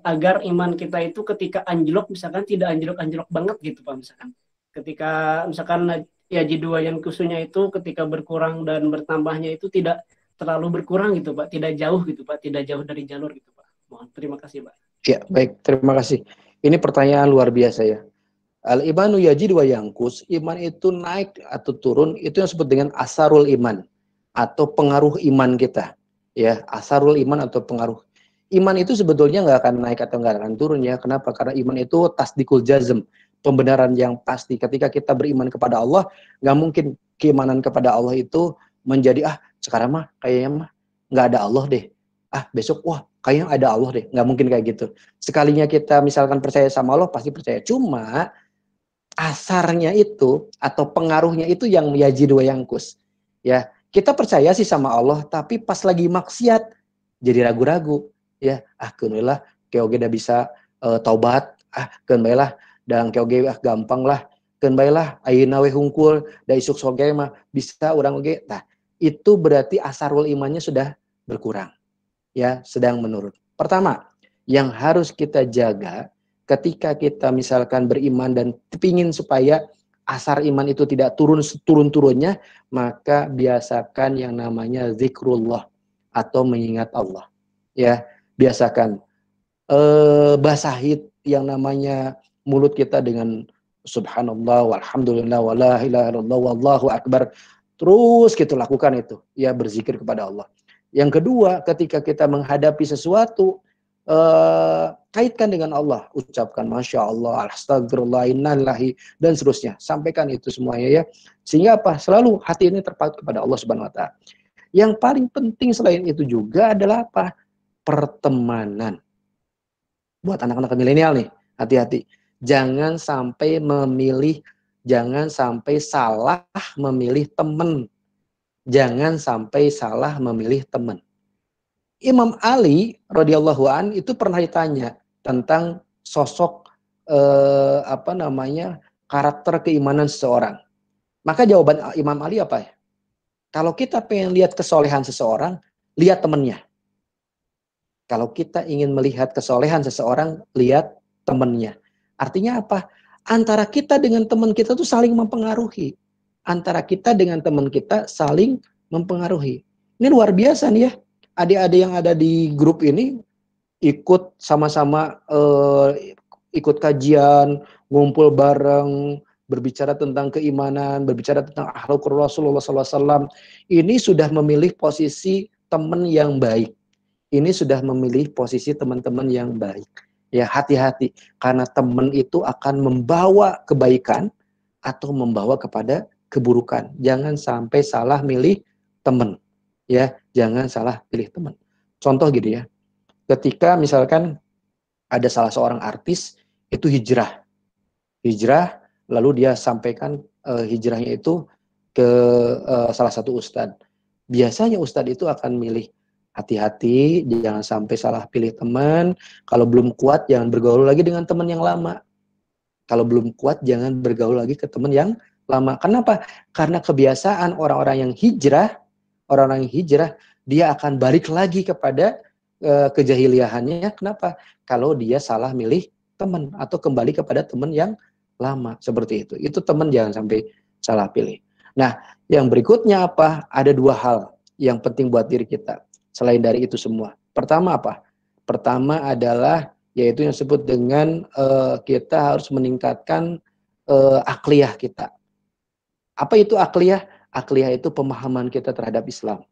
agar iman kita itu ketika anjlok misalkan tidak anjlok-anjlok banget gitu Pak, misalkan. Ketika misalkan yajidu yan kusunya itu ketika berkurang dan bertambahnya itu tidak terlalu berkurang gitu Pak, tidak jauh gitu Pak, tidak jauh dari jalur gitu Pak. Mohon terima kasih Pak. Ya, baik, terima kasih. Ini pertanyaan luar biasa ya. Al-imanu yajidu wa yankus, iman itu naik atau turun, itu yang disebut dengan asarul iman atau pengaruh iman kita. Ya, asarul iman atau pengaruh. Iman itu sebetulnya nggak akan naik atau nggak akan turun ya. Kenapa? Karena iman itu tasdikul jazm, pembenaran yang pasti. Ketika kita beriman kepada Allah, nggak mungkin keimanan kepada Allah itu menjadi sekarang mah kayaknya mah nggak ada Allah deh. Besok wah kayaknya ada Allah deh. Nggak mungkin kayak gitu. Sekalinya kita misalkan percaya sama Allah, pasti percaya. Cuma asarnya itu atau pengaruhnya itu yang yajidu wa yankus. Ya, kita percaya sih sama Allah, tapi pas lagi maksiat jadi ragu-ragu. Ya, keunilah keoge udah bisa taubat, keunilah dan keoge gampang lah keun baelah ayeuna we hungkul da isuk soge mah bisa urang oge. Tah, itu berarti asarul imannya sudah berkurang. Ya, sedang menurun. Pertama, yang harus kita jaga ketika kita misalkan beriman dan pingin supaya asar iman itu tidak turun-turunnya, maka biasakan yang namanya zikrullah atau mengingat Allah. Ya, biasakan basahi yang namanya mulut kita dengan subhanallah walhamdulillah wala ilaha illallah wallahu akbar. Terus kita lakukan itu, ya, berzikir kepada Allah. Yang kedua, ketika kita menghadapi sesuatu, kaitkan dengan Allah, ucapkan masya Allah, astagfirullah, innalillahi, dan seterusnya. Sampaikan itu semuanya, ya, sehingga apa? Selalu hati ini terpaut kepada Allah Subhanahu Wa Taala. Yang paling penting selain itu juga adalah apa? Pertemanan. Buat anak-anak milenial nih, hati-hati. Jangan sampai salah memilih teman. Jangan sampai salah memilih teman. Imam Ali radhiyallahu an itu pernah ditanya tentang sosok karakter keimanan seseorang. Maka jawaban Imam Ali apa ya? Kalau kita pengen lihat kesolehan seseorang, lihat temannya. Kalau kita ingin melihat kesolehan seseorang, lihat temannya. Artinya apa? Antara kita dengan teman kita tuh saling mempengaruhi. Antara kita dengan teman kita saling mempengaruhi. Ini luar biasa nih ya. Adik-adik yang ada di grup ini ikut sama-sama ikut kajian, ngumpul bareng, berbicara tentang keimanan, berbicara tentang akhlak Rasulullah SAW. Ini sudah memilih posisi teman yang baik. Ini sudah memilih posisi teman-teman yang baik. Ya, hati-hati. Karena teman itu akan membawa kebaikan atau membawa kepada keburukan. Jangan sampai salah milih teman. Ya, jangan salah pilih teman. Contoh gitu ya. Ketika misalkan ada salah seorang artis itu hijrah. Hijrah, lalu dia sampaikan hijrahnya itu ke salah satu ustadz. Biasanya ustadz itu akan milih, hati-hati, jangan sampai salah pilih teman. Kalau belum kuat, jangan bergaul lagi dengan teman yang lama. Kalau belum kuat, jangan bergaul lagi ke teman yang lama. Kenapa? Karena kebiasaan orang-orang yang hijrah, dia akan balik lagi kepada kejahiliahannya. Kenapa? Kalau dia salah milih teman atau kembali kepada teman yang lama. Seperti itu. Itu teman jangan sampai salah pilih. Nah, yang berikutnya apa? Ada dua hal yang penting buat diri kita. Selain dari itu semua. Pertama apa? Pertama adalah yaitu yang disebut dengan kita harus meningkatkan akliyah kita. Apa itu akliyah? Akliyah itu pemahaman kita terhadap Islam.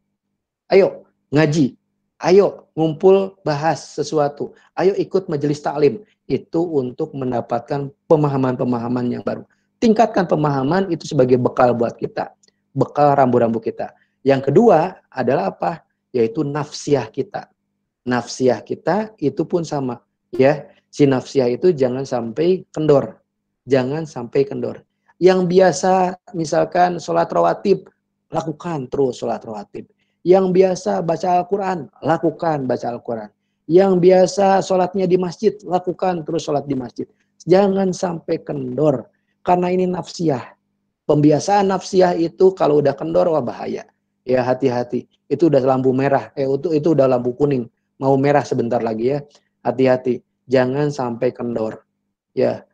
Ayo ngaji, ayo ngumpul bahas sesuatu, ayo ikut majelis taklim. Itu untuk mendapatkan pemahaman-pemahaman yang baru. Tingkatkan pemahaman itu sebagai bekal buat kita. Bekal rambu-rambu kita. Yang kedua adalah apa? Yaitu nafsiyah kita. Nafsiyah kita itu pun sama. Ya, si nafsiyah itu jangan sampai kendor. Jangan sampai kendor. Yang biasa misalkan sholat rawatib, lakukan terus sholat rawatib. Yang biasa baca Al-Quran, lakukan baca Al-Quran. Yang biasa sholatnya di masjid, lakukan terus sholat di masjid. Jangan sampai kendor. Karena ini nafsiyah. Pembiasaan nafsiyah itu kalau udah kendor, wah bahaya. Ya, hati-hati. Itu udah lampu merah. Itu udah lampu kuning. Mau merah sebentar lagi ya. Hati-hati. Jangan sampai kendor. Ya.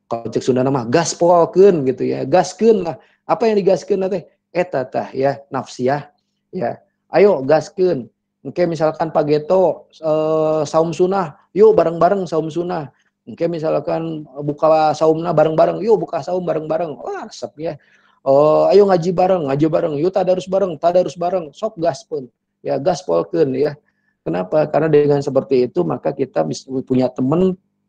Kalau cek Sunda mah gaspolkeun gitu ya. Gaskeun lah. Apa yang digaskeun teh? Eta tah ya, nafsiyah. Ya. Ayo gaskeun. Oke, misalkan Pak Geto saum sunnah, yuk bareng-bareng saum sunnah. Oke, misalkan buka saumna bareng-bareng, yuk buka saum bareng-bareng. Wah, resep ya. Ayo ngaji bareng. Yuk tadarus bareng. Sok gaspun. Ya, gaspolkeun ya. Kenapa? Karena dengan seperti itu maka kita punya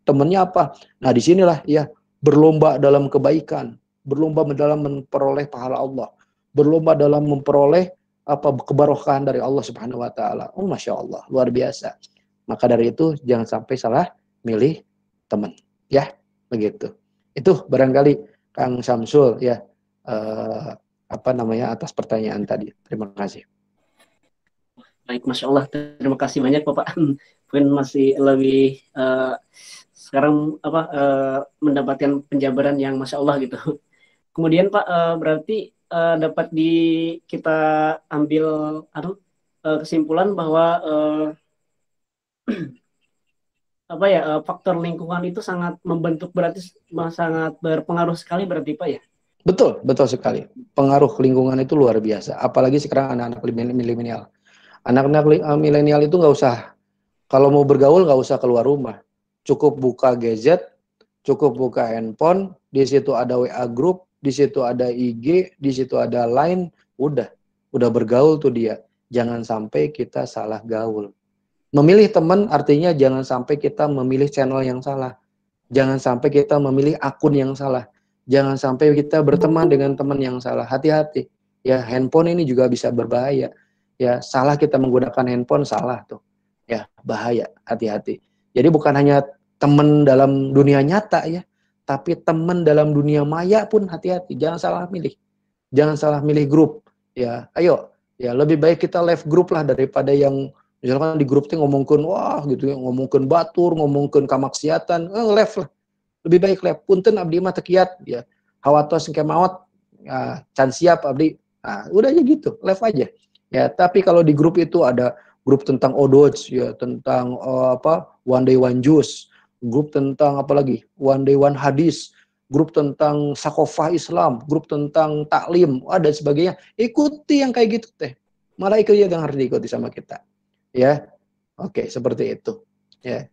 temennya apa? Nah, disinilah ya berlomba dalam kebaikan, berlomba dalam memperoleh pahala Allah, berlomba dalam memperoleh kebarokahan dari Allah Subhanahu wa taala. Oh, Masya Allah, luar biasa. Maka dari itu jangan sampai salah milih teman, ya, begitu. Itu barangkali Kang Samsul ya atas pertanyaan tadi. Terima kasih. Baik, Masya Allah, terima kasih banyak Bapak. Mungkin masih lebih sekarang mendapatkan penjabaran yang Masya Allah gitu. Kemudian Pak, berarti dapat kita ambil kesimpulan bahwa faktor lingkungan itu sangat membentuk, berarti sangat berpengaruh sekali berarti Pak ya. Betul, betul sekali. Pengaruh lingkungan itu luar biasa. Apalagi sekarang anak-anak milenial. Anak-anak milenial itu nggak usah, kalau mau bergaul nggak usah keluar rumah. Cukup buka gadget, cukup buka handphone, di situ ada WA group, di situ ada IG, di situ ada Line, udah bergaul tuh dia. Jangan sampai kita salah gaul. Memilih teman artinya jangan sampai kita memilih channel yang salah. Jangan sampai kita memilih akun yang salah. Jangan sampai kita berteman dengan teman yang salah. Hati-hati. Ya, handphone ini juga bisa berbahaya. Ya, salah kita menggunakan handphone salah tuh. Ya, bahaya. Hati-hati. Jadi bukan hanya teman dalam dunia nyata ya, tapi teman dalam dunia maya pun hati-hati. Jangan salah milih. Jangan salah milih grup. Ya, ayo. Ya, lebih baik kita left grup lah daripada yang misalkan di grup itu ngomongin wah gitu ya, ngomongin batur, ngomongin kamaksiatan, left lah. Lebih baik left. Punten abdi mah tekiat ya. Hawatos engke maot, ya, can siap abdi. Nah, udah aja gitu, left aja. Ya, tapi kalau di grup itu ada grup tentang odoj ya, tentang one day one juice, grup tentang apa lagi? One day one hadis, grup tentang sakofah Islam, grup tentang taklim, dan sebagainya. Ikuti yang kayak gitu teh. Malah ikut yang harus diikuti sama kita. Ya, oke, seperti itu. Ya,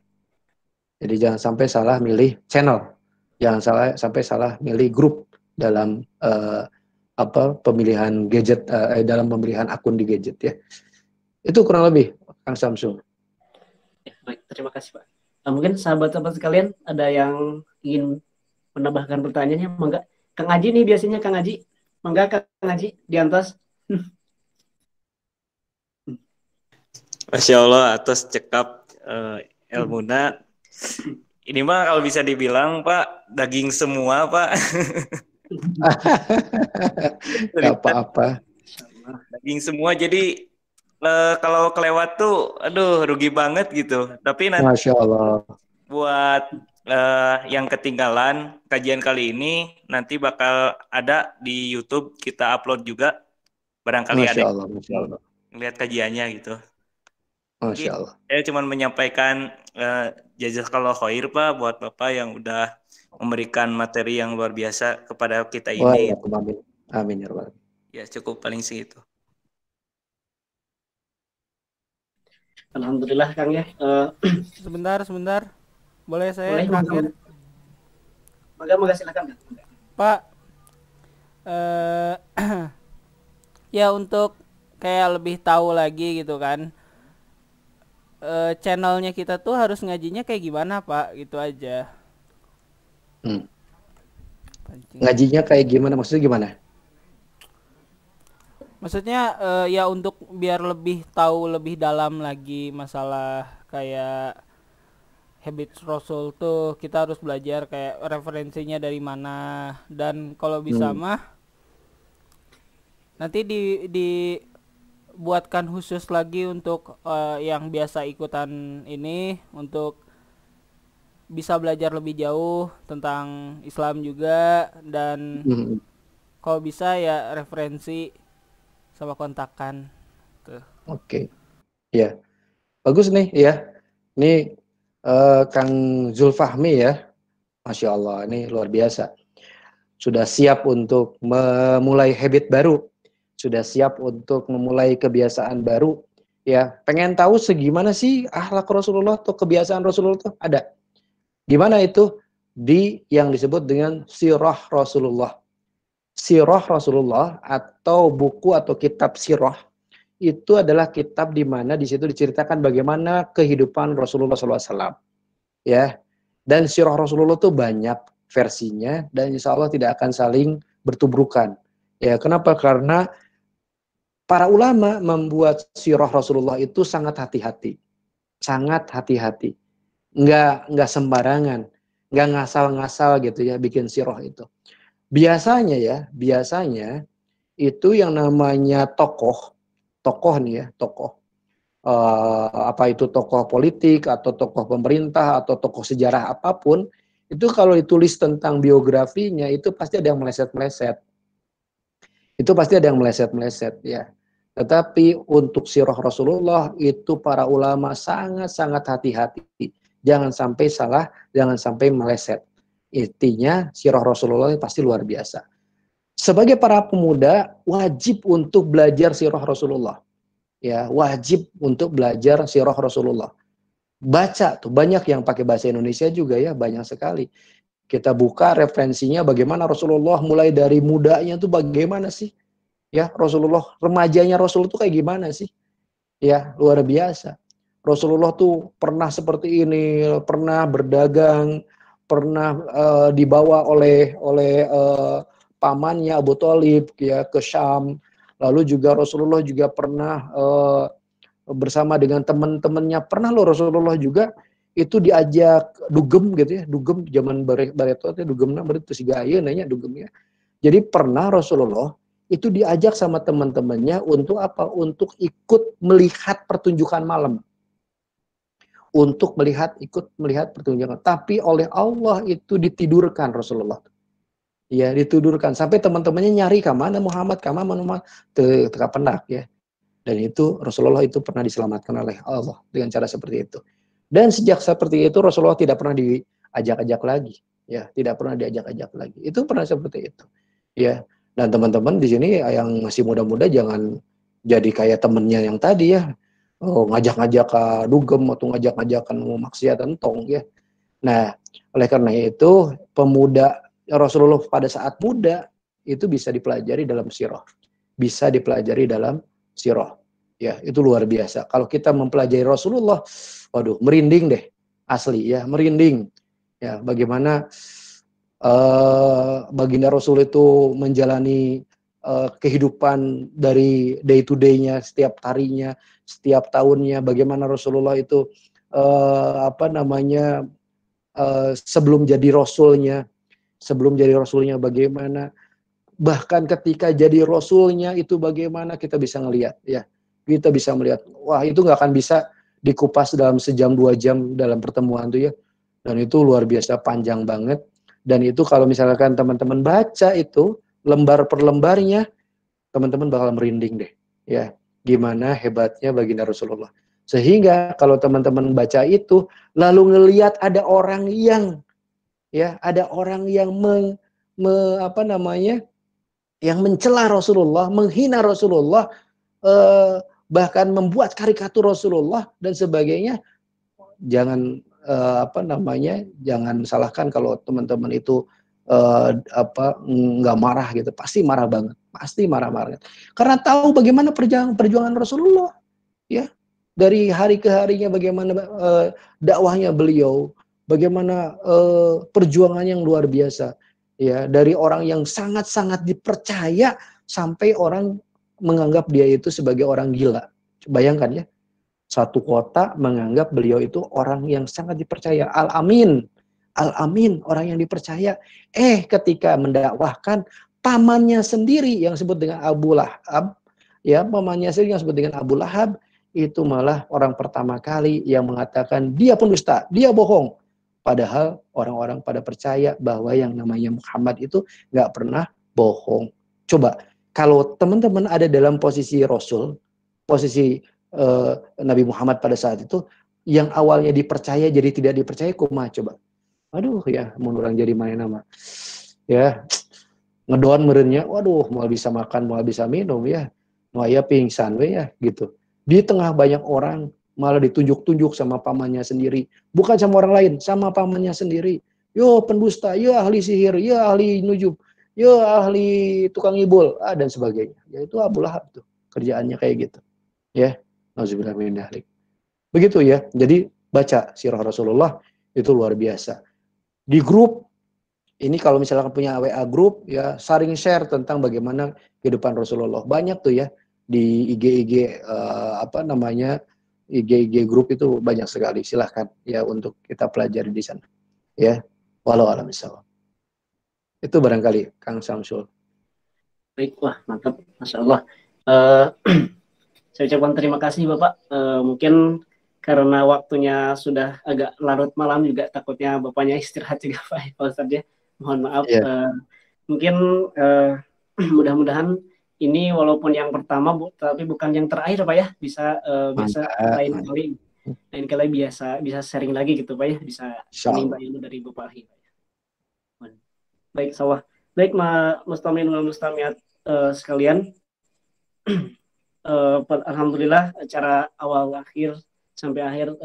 jadi jangan sampai salah milih channel, jangan sampai salah milih grup dalam pemilihan gadget, dalam pemilihan akun di gadget ya. Itu kurang lebih, Kang Samsul. Ya, baik, terima kasih Pak. Mungkin sahabat-sahabat sekalian ada yang ingin menambahkan pertanyaannya, mangga. Kang Aji nih biasanya Kang Aji, mangga Kang Aji di atas. Masya Allah atas cekap ilmuna. Ini mah kalau bisa dibilang Pak, daging semua Pak. Gak apa-apa. Daging semua, jadi kalau kelewat tuh, aduh rugi banget gitu. Tapi nanti Masya Allah. buat yang ketinggalan kajian kali ini, nanti bakal ada di YouTube, kita upload juga. Barangkali Masya ada Allah, Masya Allah. ngeliat kajiannya gitu. Masya Allah. Saya cuma menyampaikan jazakallah khair Pak buat Bapak yang udah memberikan materi yang luar biasa kepada kita ini. Amin. Amin ya Rabbal. Ya cukup paling segitu. Alhamdulillah Kang ya. Sebentar. Boleh saya terakhir? Mangga silakan Kang. Pak, ya untuk kayak lebih tahu lagi gitu kan, channelnya kita tuh harus ngajinya kayak gimana Pak, gitu aja. Ngajinya kayak gimana, maksudnya gimana? Maksudnya ya untuk biar lebih tahu lebih dalam lagi masalah kayak habits Rasul tuh, kita harus belajar kayak referensinya dari mana, dan kalau bisa mah nanti dibuatkan khusus lagi untuk yang biasa ikutan ini, untuk bisa belajar lebih jauh tentang Islam juga, dan kalau bisa ya referensi sama kontakan tuh. Oke. Ya. Bagus nih ya. Ini Kang Zulfahmi ya. Masya Allah, ini luar biasa. Sudah siap untuk memulai habit baru. Sudah siap untuk memulai kebiasaan baru. Ya, pengen tahu segimana sih akhlak Rasulullah atau kebiasaan Rasulullah itu? Ada. Gimana itu? Di yang disebut dengan sirah Rasulullah. Sirah Rasulullah atau buku atau kitab sirah itu adalah kitab di mana di situ diceritakan bagaimana kehidupan Rasulullah SAW. Ya, dan sirah Rasulullah itu banyak versinya dan insya Allah tidak akan saling bertubrukan. Ya, kenapa? Karena para ulama membuat sirah Rasulullah itu sangat hati-hati, nggak sembarangan, nggak ngasal-ngasal gitu ya bikin sirah itu. Biasanya itu yang namanya tokoh nih ya, apa itu tokoh politik atau tokoh pemerintah atau tokoh sejarah apapun, Itu kalau ditulis tentang biografinya itu pasti ada yang meleset-meleset. Itu pasti ada yang meleset-meleset ya. Tetapi untuk sirah Rasulullah itu para ulama sangat-sangat hati-hati. Jangan sampai salah, jangan sampai meleset. Intinya sirah Rasulullah pasti luar biasa. Sebagai para pemuda wajib untuk belajar sirah Rasulullah. Ya, wajib untuk belajar sirah Rasulullah. Baca tuh banyak yang pakai bahasa Indonesia juga ya, banyak sekali. Kita buka referensinya bagaimana Rasulullah mulai dari mudanya tuh bagaimana sih? Ya, Rasulullah remajanya Rasul itu kayak gimana sih? Ya, luar biasa. Rasulullah tuh pernah seperti ini, pernah berdagang, pernah dibawa oleh pamannya Abu Thalib ya ke Syam. Lalu juga Rasulullah juga pernah bersama dengan teman-temannya, pernah loh Rasulullah juga itu diajak dugem gitu ya, dugem zaman bareto itu dugemna berarti siga ayeuna nanya dugemnya. Jadi pernah Rasulullah itu diajak sama teman-temannya untuk apa? Untuk ikut melihat pertunjukan malam. Untuk ikut melihat pertunjukan. Tapi oleh Allah itu ditidurkan Rasulullah. Ya, ditidurkan. Sampai teman-temannya nyari kemana Muhammad, kemana teka penak ya. Dan itu Rasulullah itu pernah diselamatkan oleh Allah dengan cara seperti itu. Dan sejak seperti itu Rasulullah tidak pernah diajak-ajak lagi. Ya, tidak pernah diajak-ajak lagi. Itu pernah seperti itu. Ya. Dan teman-teman di sini yang masih muda-muda jangan jadi kayak temennya yang tadi ya. Oh, ngajak-ngajak dugem atau ngajak-ngajakan maksiat entong ya. Nah, oleh karena itu pemuda Rasulullah pada saat muda itu bisa dipelajari dalam sirah. Bisa dipelajari dalam sirah. Ya, itu luar biasa. Kalau kita mempelajari Rasulullah, waduh, merinding deh. Asli ya, merinding. Ya, bagaimana baginda Rasul itu menjalani kehidupan dari day to day-nya, setiap harinya, setiap tahunnya, bagaimana Rasulullah itu sebelum jadi Rasulnya bagaimana, bahkan ketika jadi Rasulnya itu bagaimana kita bisa ngelihat ya, kita bisa melihat, wah itu nggak akan bisa dikupas dalam sejam 2 jam dalam pertemuan tuh ya, dan itu luar biasa panjang banget. Dan itu kalau misalkan teman-teman baca itu lembar per lembarnya, teman-teman bakal merinding deh. Ya, gimana hebatnya baginda Rasulullah. Sehingga kalau teman-teman baca itu, lalu ngelihat ada orang yang yang mencela Rasulullah, menghina Rasulullah, bahkan membuat karikatur Rasulullah dan sebagainya, jangan jangan salahkan kalau teman-teman itu nggak marah gitu, pasti marah banget, pasti marah banget, karena tahu bagaimana perjuangan Rasulullah ya, dari hari ke harinya bagaimana dakwahnya beliau, bagaimana perjuangan yang luar biasa ya, dari orang yang sangat-sangat dipercaya sampai orang menganggap dia itu sebagai orang gila. Bayangkan ya, satu kota menganggap beliau itu orang yang sangat dipercaya, Al-Amin, orang yang dipercaya. Ketika mendakwahkan pamannya sendiri yang disebut dengan Abu Lahab, ya, pamannya sendiri yang disebut dengan Abu Lahab, itu malah orang pertama kali yang mengatakan dia pendusta, dia bohong. Padahal orang-orang pada percaya bahwa yang namanya Muhammad itu nggak pernah bohong. Coba, kalau teman-teman ada dalam posisi Rasul, posisi Nabi Muhammad pada saat itu, yang awalnya dipercaya jadi tidak dipercaya, kumaha coba. Aduh ya, mau orang jadi main nama. Ya, ngedon merenya, waduh, mau bisa makan, mau bisa minum ya. Mau ya pingsan we ya gitu. Di tengah banyak orang malah ditunjuk-tunjuk sama pamannya sendiri, bukan sama orang lain, sama pamannya sendiri. Yo pendusta, yo ahli sihir, yo ahli nujum, yo ahli tukang ibul, dan sebagainya. Ya itu Abu Lahab tuh, kerjaannya kayak gitu. Ya. Nauzubillah min dzalik. Begitu ya. Jadi baca sirah Rasulullah itu luar biasa. Di grup ini kalau misalnya punya WA grup ya, saling share tentang bagaimana kehidupan Rasulullah. Banyak tuh ya di IG IG grup itu banyak sekali. Silahkan ya untuk kita pelajari di sana. Ya. Walau alam bisawab. Itu barangkali Kang Samsul. Baik, wah mantap, Masya Allah. Saya ucapkan terima kasih Bapak. Mungkin karena waktunya sudah agak larut malam juga takutnya bapaknya istirahat juga Pak Ustadz ya. Mohon maaf. Iya. Mungkin mudah-mudahan ini walaupun yang pertama tapi bukan yang terakhir Pak ya. Bisa lain kali bisa sharing lagi gitu Pak ya. Bisa menimba ilmu dari Bapak Ahi. Baik, sawah. Baik, Mustamin wal Mustamiat sekalian. Alhamdulillah acara awal akhir sampai akhir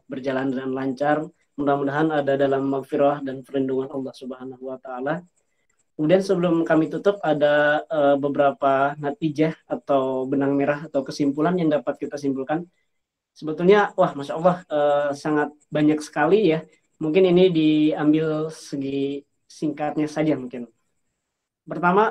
berjalan dengan lancar. Mudah-mudahan ada dalam maghfirah dan perlindungan Allah Subhanahu wa taala. Kemudian sebelum kami tutup ada beberapa natijah atau benang merah atau kesimpulan yang dapat kita simpulkan. Sebetulnya Masya Allah sangat banyak sekali ya. Mungkin ini diambil segi singkatnya saja mungkin. Pertama,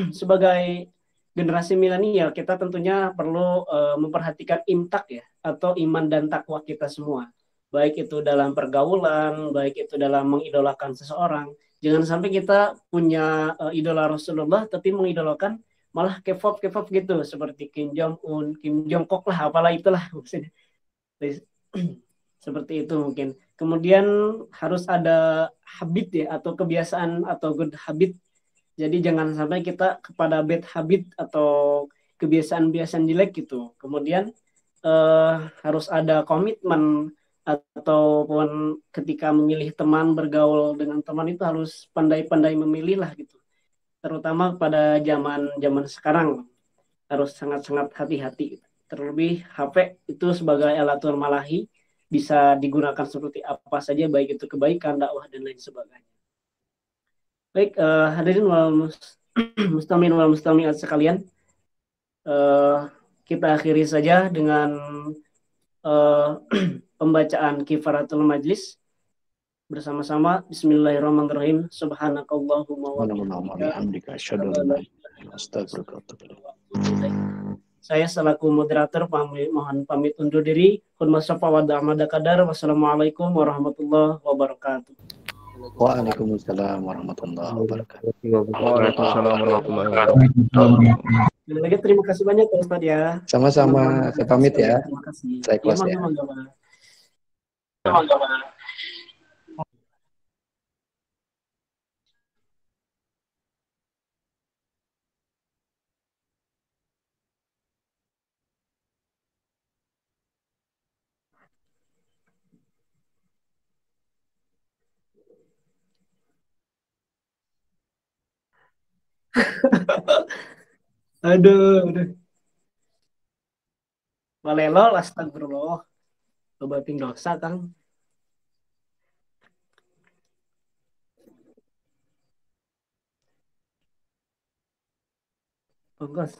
sebagai generasi milenial kita tentunya perlu memperhatikan imtak ya, atau iman dan takwa kita semua. Baik itu dalam pergaulan, baik itu dalam mengidolakan seseorang. Jangan sampai kita punya idola Rasulullah tapi mengidolakan malah K-pop gitu seperti Kim Jong Un, Kim Jong Kok lah, apalah itulah maksudnya. Seperti itu mungkin. Kemudian harus ada habit ya, atau kebiasaan atau good habit. Jadi jangan sampai kita kepada bad habit atau kebiasaan-kebiasaan jelek gitu. Kemudian harus ada komitmen, ataupun ketika memilih teman, bergaul dengan teman itu harus pandai-pandai memilih lah gitu. Terutama pada zaman sekarang harus sangat-sangat hati-hati. Terlebih HP itu sebagai alatul malahi bisa digunakan seperti apa saja, baik itu kebaikan, dakwah dan lain sebagainya. Baik, hadirin wal mustamin wal mustamiat sekalian, kita akhiri saja dengan pembacaan kifaratul majlis bersama-sama. Bismillahirrahmanirrahim. Subhanakallahumma wa bihamdika asyhadu an la ilaha illa anta. Saya selaku moderator mohon pamit undur diri. Wassalamualaikum warahmatullahi wabarakatuh. Waalaikumsalam warahmatullahi wabarakatuh. Waalaikumsalam warahmatullahi wabarakatuh. Lagi terima kasih banyak Pak Ustadz ya. Sama-sama, saya pamit ya. Terima kasih. Saya close ya. Aduh. Walelol, astagfirullah. Tobatin dosa, Kang. Bagus.